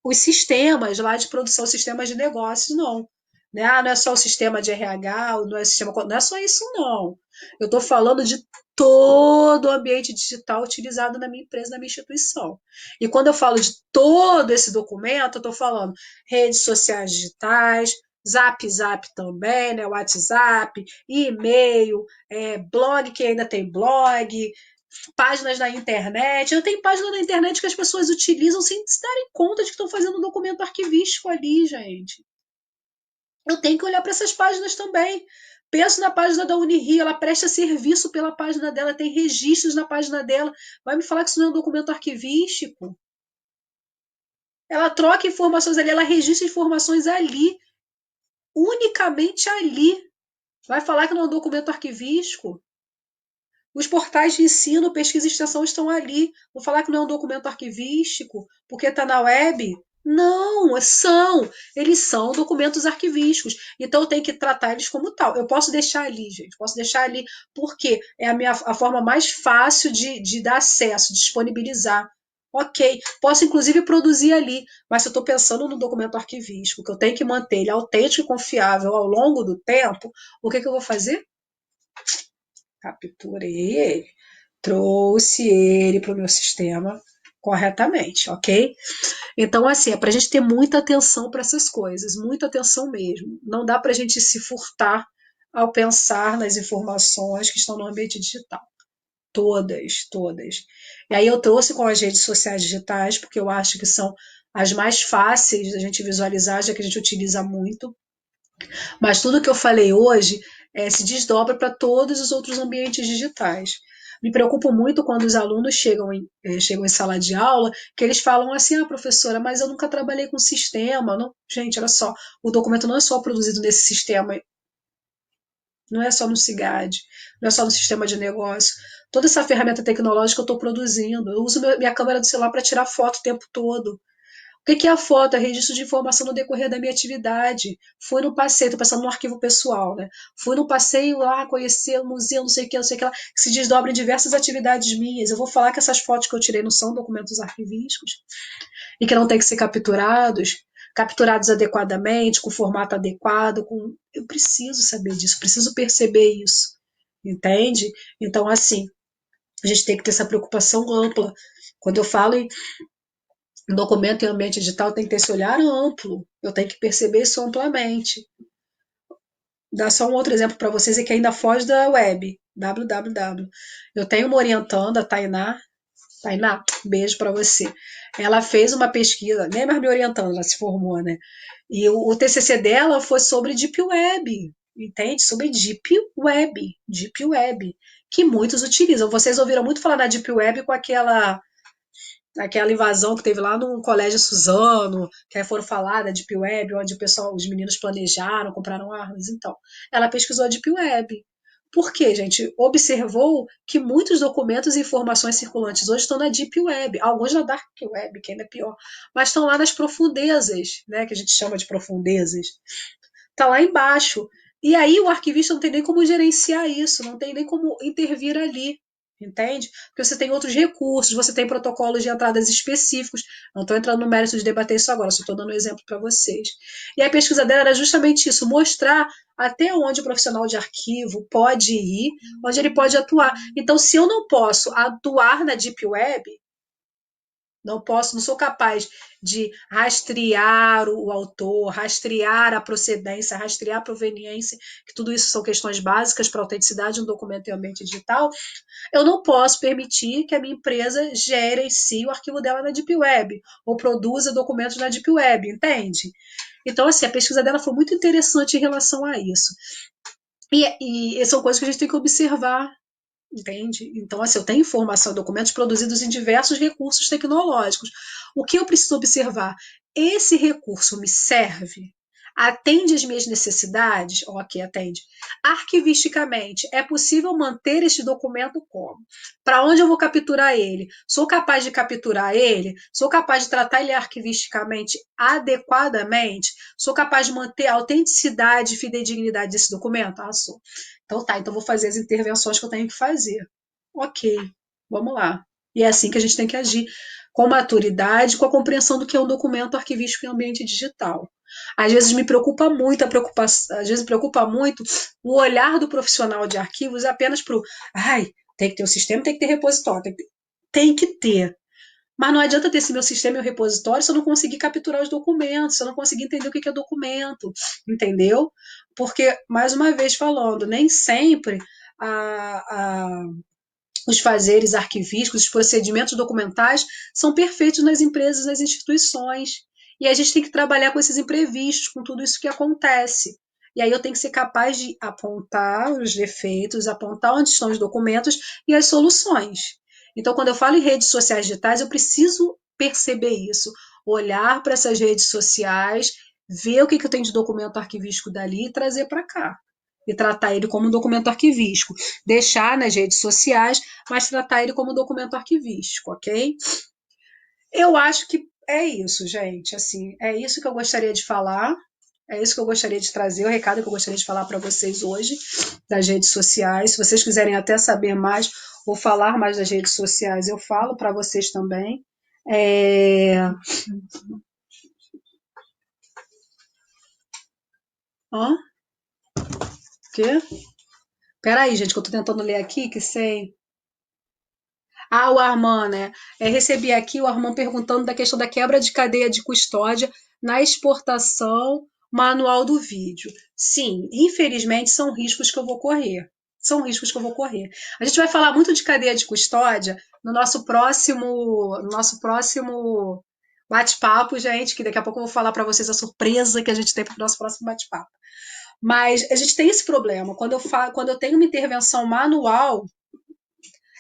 os sistemas lá de produção, sistemas de negócios, não. Né? Não é só o sistema de RH, não é, não é só isso, não. Eu estou falando de todo o ambiente digital utilizado na minha empresa, na minha instituição. E quando eu falo de todo esse documento, eu estou falando redes sociais digitais, Zap também, né? WhatsApp, e-mail, blog que ainda tem blog, páginas na internet. Eu tenho página na internet que as pessoas utilizam sem se darem conta de que estão fazendo um documento arquivístico ali, gente. Eu tenho que olhar para essas páginas também. Penso na página da Unirio, ela presta serviço pela página dela, tem registros na página dela. Vai me falar que isso não é um documento arquivístico? Ela troca informações ali, ela registra informações ali, unicamente ali. Vai falar que não é um documento arquivístico? Os portais de ensino, pesquisa e extensão estão ali. Vou falar que não é um documento arquivístico, porque está na web? Não, eles são documentos arquivísticos. Então eu tenho que tratar eles como tal. Eu posso deixar ali, gente, posso deixar ali porque é a forma mais fácil de dar acesso, disponibilizar. Ok, posso inclusive produzir ali, mas se eu estou pensando no documento arquivístico, que eu tenho que manter ele autêntico e confiável ao longo do tempo, o que eu vou fazer? Capturei ele, trouxe ele para o meu sistema corretamente, ok? Então, assim, é para a gente ter muita atenção para essas coisas, muita atenção mesmo. Não dá para a gente se furtar ao pensar nas informações que estão no ambiente digital. Todas, todas. E aí eu trouxe com as redes sociais digitais, porque eu acho que são as mais fáceis da gente visualizar, já que a gente utiliza muito. Mas tudo que eu falei hoje se desdobra para todos os outros ambientes digitais. Me preocupo muito quando os alunos chegam em sala de aula, que eles falam assim, professora, mas eu nunca trabalhei com sistema. Não, gente, olha só, o documento não é só produzido nesse sistema, não é só no SIGAD, não é só no sistema de negócio. Toda essa ferramenta tecnológica eu estou produzindo. Eu uso minha câmera do celular para tirar foto o tempo todo. O que é a foto? É registro de informação no decorrer da minha atividade. Fui no passeio, estou pensando no arquivo pessoal, né? Fui no passeio lá, conhecer o museu, não sei o que lá, que se desdobra em diversas atividades minhas. Eu vou falar que essas fotos que eu tirei não são documentos arquivísticos e que não têm que ser capturados adequadamente, com formato adequado. Eu preciso saber disso, preciso perceber isso, entende? Então, assim, a gente tem que ter essa preocupação ampla. Quando eu falo Um documento em ambiente digital tem que ter esse olhar amplo. Eu tenho que perceber isso amplamente. Dar só um outro exemplo para vocês e que ainda foge da web. www. Eu tenho uma orientanda, a Tainá. Tainá, beijo para você. Ela fez uma pesquisa, nem mais me orientando, ela se formou, né? E o TCC dela foi sobre Deep Web, entende? Sobre Deep Web, que muitos utilizam. Vocês ouviram muito falar da Deep Web com aquela invasão que teve lá no Colégio Suzano, que aí foram falar da Deep Web, onde o pessoal, os meninos planejaram, compraram armas. Então, ela pesquisou a Deep Web. Por quê, gente? Observou que muitos documentos e informações circulantes hoje estão na Deep Web, alguns na Dark Web, que ainda é pior, mas estão lá nas profundezas, né, que a gente chama de profundezas. Está lá embaixo. E aí o arquivista não tem nem como gerenciar isso, não tem nem como intervir ali. Entende? Porque você tem outros recursos, você tem protocolos de entradas específicos. Não estou entrando no mérito de debater isso agora, só estou dando um exemplo para vocês. E a pesquisa dela era justamente isso: mostrar até onde o profissional de arquivo pode ir, onde ele pode atuar. Então, se eu não posso atuar na Deep Web, não posso, não sou capaz de rastrear o autor, rastrear a procedência, rastrear a proveniência, que tudo isso são questões básicas para a autenticidade de um documento em ambiente digital. Eu não posso permitir que a minha empresa gere em si o arquivo dela na Deep Web, ou produza documentos na Deep Web, entende? Então, assim, a pesquisa dela foi muito interessante em relação a isso. E são coisas que a gente tem que observar. Entende? Então, assim, eu tenho informação, documentos produzidos em diversos recursos tecnológicos. O que eu preciso observar? Esse recurso me serve? Atende às minhas necessidades? Ok, atende. Arquivisticamente, é possível manter este documento como? Para onde eu vou capturar ele? Sou capaz de capturar ele? Sou capaz de tratar ele arquivisticamente adequadamente? Sou capaz de manter a autenticidade e fidedignidade desse documento? Ah, sou. Então tá, então vou fazer as intervenções que eu tenho que fazer. Ok, vamos lá. E é assim que a gente tem que agir, com maturidade, com a compreensão do que é um documento arquivístico em ambiente digital. Às vezes me preocupa muito às vezes me preocupa muito o olhar do profissional de arquivos apenas para o ai, tem que ter o sistema, tem que ter repositório, tem que ter. Mas não adianta ter esse meu sistema e o repositório se eu não conseguir capturar os documentos, se eu não conseguir entender o que é documento, entendeu? Porque, mais uma vez falando, nem sempre a, a, os fazeres arquivísticos, os procedimentos documentais são perfeitos nas empresas, nas instituições. E a gente tem que trabalhar com esses imprevistos, com tudo isso que acontece. E aí eu tenho que ser capaz de apontar os defeitos, apontar onde estão os documentos e as soluções. Então, quando eu falo em redes sociais digitais, eu preciso perceber isso, olhar para essas redes sociais, ver o que eu tenho de documento arquivístico dali e trazer para cá. E tratar ele como um documento arquivístico. Deixar nas redes sociais, mas tratar ele como um documento arquivístico, ok? Eu acho que é isso, gente. Assim, é isso que eu gostaria de falar. É isso que eu gostaria de trazer, o recado que eu gostaria de falar para vocês hoje, das redes sociais. Se vocês quiserem até saber mais ou falar mais das redes sociais, eu falo para vocês também. Hã? Quê? Peraí, gente, que eu estou tentando ler aqui, que sei. Ah, o Arman, né? Recebi aqui o Arman perguntando da questão da quebra de cadeia de custódia na exportação manual do vídeo. Sim, infelizmente são riscos que eu vou correr. São riscos que eu vou correr. A gente vai falar muito de cadeia de custódia no nosso próximo bate-papo, gente, que daqui a pouco eu vou falar para vocês a surpresa que a gente tem para o nosso próximo bate-papo. Mas a gente tem esse problema. Quando eu tenho uma intervenção manual,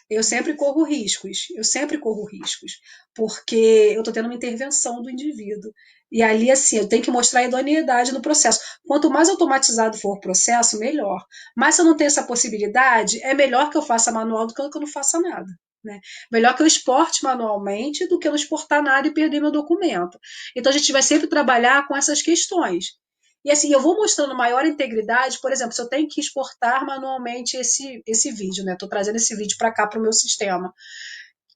eu sempre corro riscos, porque eu estou tendo uma intervenção do indivíduo. E ali, assim, eu tenho que mostrar a idoneidade no processo. Quanto mais automatizado for o processo, melhor. Mas se eu não tenho essa possibilidade, é melhor que eu faça manual do que eu não faça nada. Né? Melhor que eu exporte manualmente do que eu não exportar nada e perder meu documento. Então a gente vai sempre trabalhar com essas questões. E assim, eu vou mostrando maior integridade, por exemplo, se eu tenho que exportar manualmente esse vídeo, né? Estou trazendo esse vídeo para cá para o meu sistema.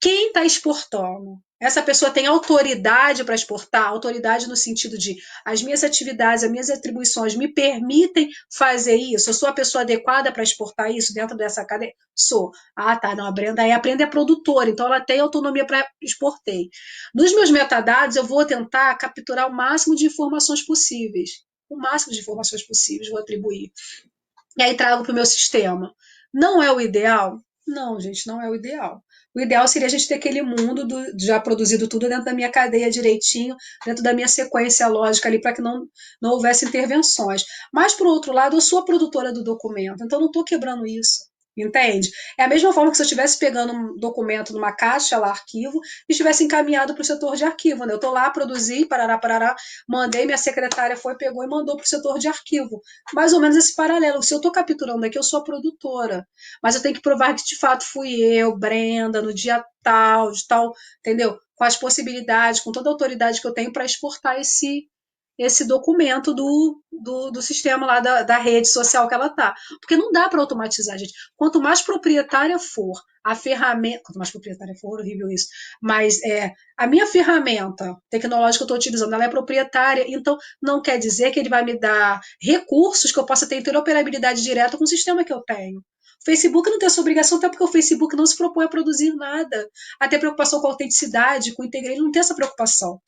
Quem está exportando? Essa pessoa tem autoridade para exportar, autoridade no sentido de as minhas atividades, as minhas atribuições me permitem fazer isso. Eu sou a pessoa adequada para exportar isso dentro dessa cadeia? Sou. Ah, tá. Não, a Brenda é produtora, então ela tem autonomia para exportei. Nos meus metadados, eu vou tentar capturar o máximo de informações possíveis. O máximo de informações possíveis vou atribuir. E aí trago para o meu sistema. Não é o ideal? Não, gente, não é o ideal. O ideal seria a gente ter aquele mundo já produzido tudo dentro da minha cadeia direitinho, dentro da minha sequência lógica ali, para que não houvesse intervenções. Mas, por outro lado, eu sou a produtora do documento, então não estou quebrando isso. Entende? É a mesma forma que se eu estivesse pegando um documento numa caixa lá, arquivo, e estivesse encaminhado para o setor de arquivo. Né? Eu estou lá, produzi, parará, parará, mandei, minha secretária foi, pegou e mandou para o setor de arquivo. Mais ou menos esse paralelo. Se eu estou capturando aqui, eu sou a produtora, mas eu tenho que provar que de fato fui eu, Brenda, no dia tal, de tal, entendeu? Com as possibilidades, com toda a autoridade que eu tenho para exportar esse documento do sistema lá da rede social que ela tá. Porque não dá para automatizar, gente. Quanto mais proprietária for a ferramenta, quanto mais proprietária for, horrível isso, mas a minha ferramenta tecnológica que eu estou utilizando, ela é proprietária, então não quer dizer que ele vai me dar recursos que eu possa ter interoperabilidade direta com o sistema que eu tenho. O Facebook não tem essa obrigação, até porque o Facebook não se propõe a produzir nada. Até preocupação com a autenticidade, com o integridade, ele não tem essa preocupação.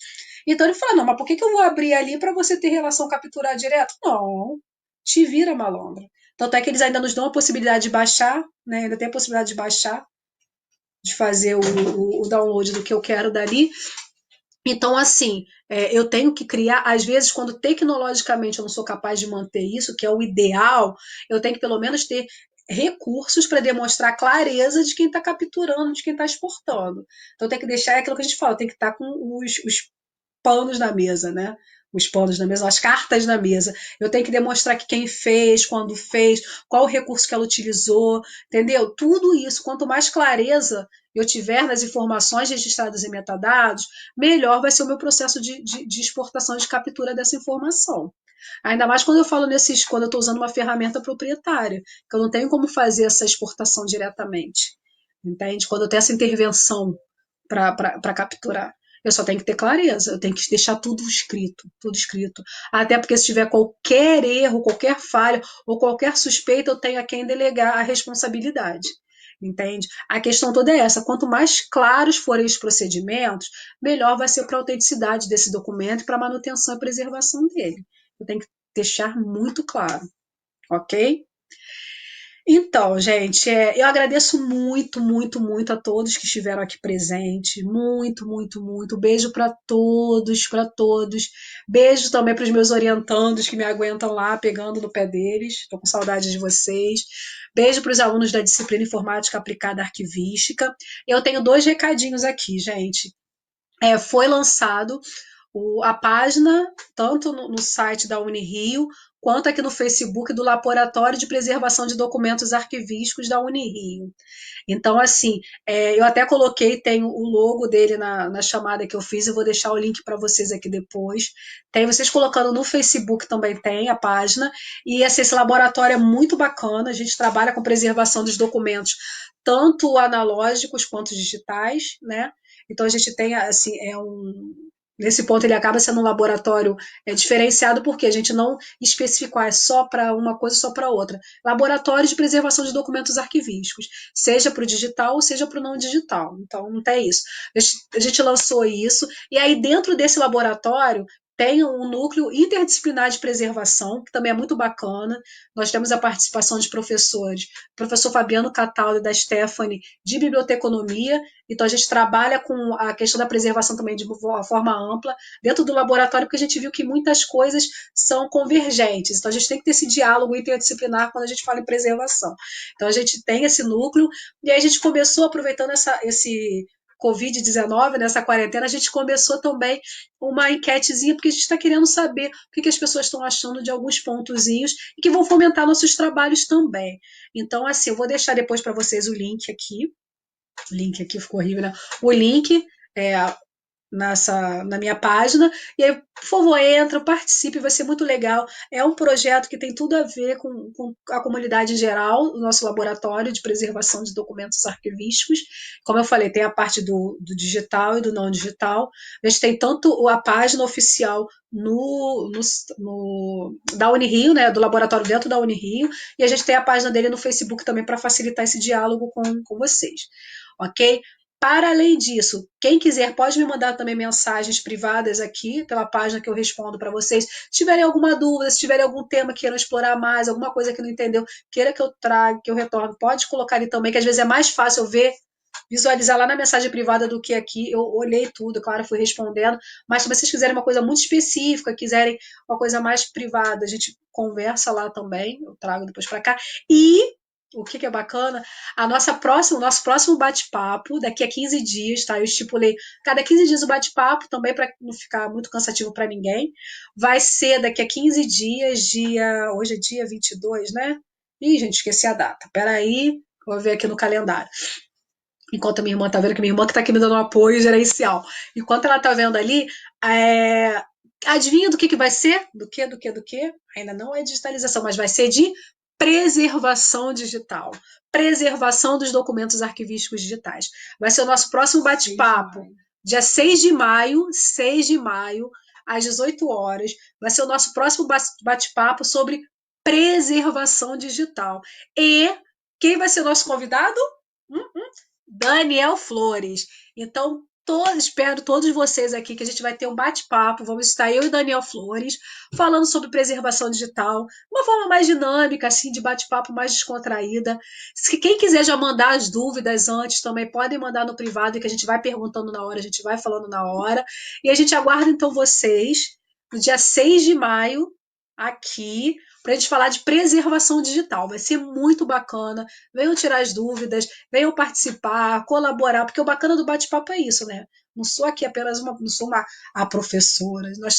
Então ele fala, não, mas por que eu vou abrir ali para você ter relação capturar direto? Não, te vira, malandra. Tanto é que eles ainda nos dão a possibilidade de baixar, né? Ainda tem a possibilidade de baixar, de fazer o download do que eu quero dali. Então, assim, eu tenho que criar, às vezes, quando tecnologicamente eu não sou capaz de manter isso, que é o ideal, eu tenho que pelo menos ter recursos para demonstrar clareza de quem está capturando, de quem está exportando. Então, tem que deixar aquilo que a gente fala, tem que estar com os panos na mesa, né? Os panos na mesa, as cartas na mesa. Eu tenho que demonstrar que quem fez, quando fez, qual o recurso que ela utilizou, entendeu? Tudo isso, quanto mais clareza eu tiver nas informações registradas em metadados, melhor vai ser o meu processo de exportação e de captura dessa informação. Ainda mais quando eu falo quando eu estou usando uma ferramenta proprietária, que eu não tenho como fazer essa exportação diretamente. Entende? Quando eu tenho essa intervenção para capturar. Eu só tenho que ter clareza, eu tenho que deixar tudo escrito, tudo escrito. Até porque se tiver qualquer erro, qualquer falha ou qualquer suspeita, eu tenho a quem delegar a responsabilidade. Entende? A questão toda é essa: quanto mais claros forem os procedimentos, melhor vai ser para a autenticidade desse documento e para a manutenção e preservação dele. Eu tenho que deixar muito claro, ok? Então, gente, eu agradeço muito, muito, muito a todos que estiveram aqui presentes. Muito, muito, muito. Beijo para todos, para todos. Beijo também para os meus orientandos que me aguentam lá, pegando no pé deles. Estou com saudade de vocês. Beijo para os alunos da disciplina Informática Aplicada Arquivística. Eu tenho dois recadinhos aqui, gente. Foi lançado a página, tanto no site da Unirio, quanto aqui no Facebook do Laboratório de Preservação de Documentos Arquivísticos da Unirio. Então, assim, eu até coloquei, tem o logo dele na chamada que eu fiz, eu vou deixar o link para vocês aqui depois. Tem vocês colocando no Facebook também tem a página. E assim, esse laboratório é muito bacana, a gente trabalha com preservação dos documentos, tanto analógicos quanto digitais, né? Então a gente tem assim, nesse ponto ele acaba sendo um laboratório diferenciado porque a gente não especificou é só para uma coisa só para outra. Laboratório de preservação de documentos arquivísticos, seja para o digital ou seja para o não digital. Então não tem isso. A gente lançou isso e aí dentro desse laboratório tem um núcleo interdisciplinar de preservação, que também é muito bacana. Nós temos a participação de professores, o professor Fabiano Cataldo e da Stephanie, de biblioteconomia. Então, a gente trabalha com a questão da preservação também de uma forma ampla dentro do laboratório, porque a gente viu que muitas coisas são convergentes. Então, a gente tem que ter esse diálogo interdisciplinar quando a gente fala em preservação. Então, a gente tem esse núcleo, e aí a gente começou aproveitando esse Covid-19, nessa quarentena, a gente começou também uma enquetezinha, porque a gente está querendo saber o que as pessoas estão achando de alguns pontozinhos e que vão fomentar nossos trabalhos também. Então, assim, eu vou deixar depois para vocês o link aqui ficou horrível, né? O link na minha página. E aí, por favor, entra, participe, vai ser muito legal. É um projeto que tem tudo a ver com a comunidade em geral, o nosso laboratório de preservação de documentos arquivísticos. Como eu falei, tem a parte do digital e do não digital. A gente tem tanto a página oficial da Unirio, né, do laboratório dentro da Unirio, e a gente tem a página dele no Facebook também para facilitar esse diálogo com vocês. Ok? Para além disso, quem quiser pode me mandar também mensagens privadas aqui pela página que eu respondo para vocês. Se tiverem alguma dúvida, se tiverem algum tema que queiram explorar mais, alguma coisa que não entendeu, queira que eu traga, que eu retorne, pode colocar ali também, que às vezes é mais fácil eu ver, visualizar lá na mensagem privada do que aqui. Eu olhei tudo, claro, fui respondendo. Mas se vocês quiserem uma coisa muito específica, quiserem uma coisa mais privada, a gente conversa lá também. Eu trago depois para cá. E o que é bacana, o nosso próximo bate-papo, daqui a 15 dias, tá? Eu estipulei cada 15 dias o bate-papo, também para não ficar muito cansativo para ninguém. Vai ser daqui a 15 dias, hoje é dia 22, né? Ih, gente, esqueci a data. Peraí, vou ver aqui no calendário. Enquanto a minha irmã tá vendo, que minha irmã que tá aqui me dando um apoio gerencial. Enquanto ela tá vendo ali, adivinha do que vai ser? Do que? Ainda não é digitalização, mas vai ser de preservação digital. Preservação dos documentos arquivísticos digitais. Vai ser o nosso próximo bate-papo. Dia 6 de maio, às 18 horas. Vai ser o nosso próximo bate-papo sobre preservação digital. E quem vai ser o nosso convidado? Daniel Flores. Então, espero todos vocês aqui que a gente vai ter um bate-papo. Vamos estar eu e Daniel Flores falando sobre preservação digital, uma forma mais dinâmica, assim, de bate-papo mais descontraída. Se quem quiser já mandar as dúvidas antes, também podem mandar no privado, que a gente vai perguntando na hora, a gente vai falando na hora. E a gente aguarda então vocês no dia 6 de maio, aqui, para a gente falar de preservação digital. Vai ser muito bacana. Venham tirar as dúvidas, venham participar, colaborar, porque o bacana do bate-papo é isso, né? Não sou aqui apenas não sou a professora. Nós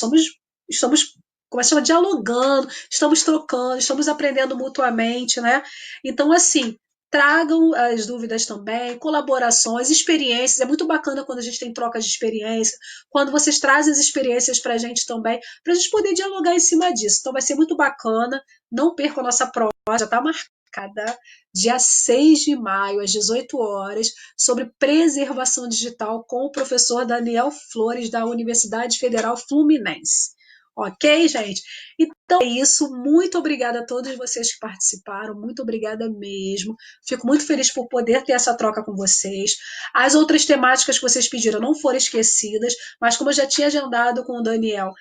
estamos como é que chama, dialogando, estamos trocando, estamos aprendendo mutuamente, né? Então, assim, tragam as dúvidas também, colaborações, experiências. É muito bacana quando a gente tem troca de experiência, quando vocês trazem as experiências para a gente também, para a gente poder dialogar em cima disso. Então, vai ser muito bacana. Não perca a nossa prova, já está marcada dia 6 de maio, às 18 horas, sobre preservação digital com o professor Daniel Flores, da Universidade Federal Fluminense. Ok, gente? Então é isso. Muito obrigada a todos vocês que participaram. Muito obrigada mesmo. Fico muito feliz por poder ter essa troca com vocês. As outras temáticas que vocês pediram não foram esquecidas, mas como eu já tinha agendado com o Daniel,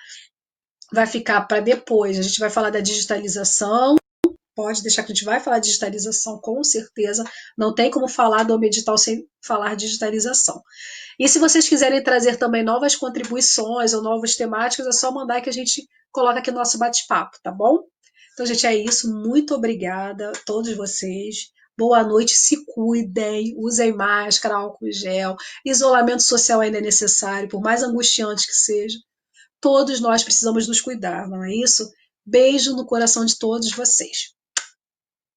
vai ficar para depois. A gente vai falar da digitalização. Pode deixar que a gente vai falar de digitalização, com certeza. Não tem como falar do Medital sem falar de digitalização. E se vocês quiserem trazer também novas contribuições ou novas temáticas, é só mandar que a gente coloca aqui no nosso bate-papo, tá bom? Então, gente, é isso. Muito obrigada a todos vocês. Boa noite, se cuidem, usem máscara, álcool gel, isolamento social ainda é necessário, por mais angustiante que seja. Todos nós precisamos nos cuidar, não é isso? Beijo no coração de todos vocês.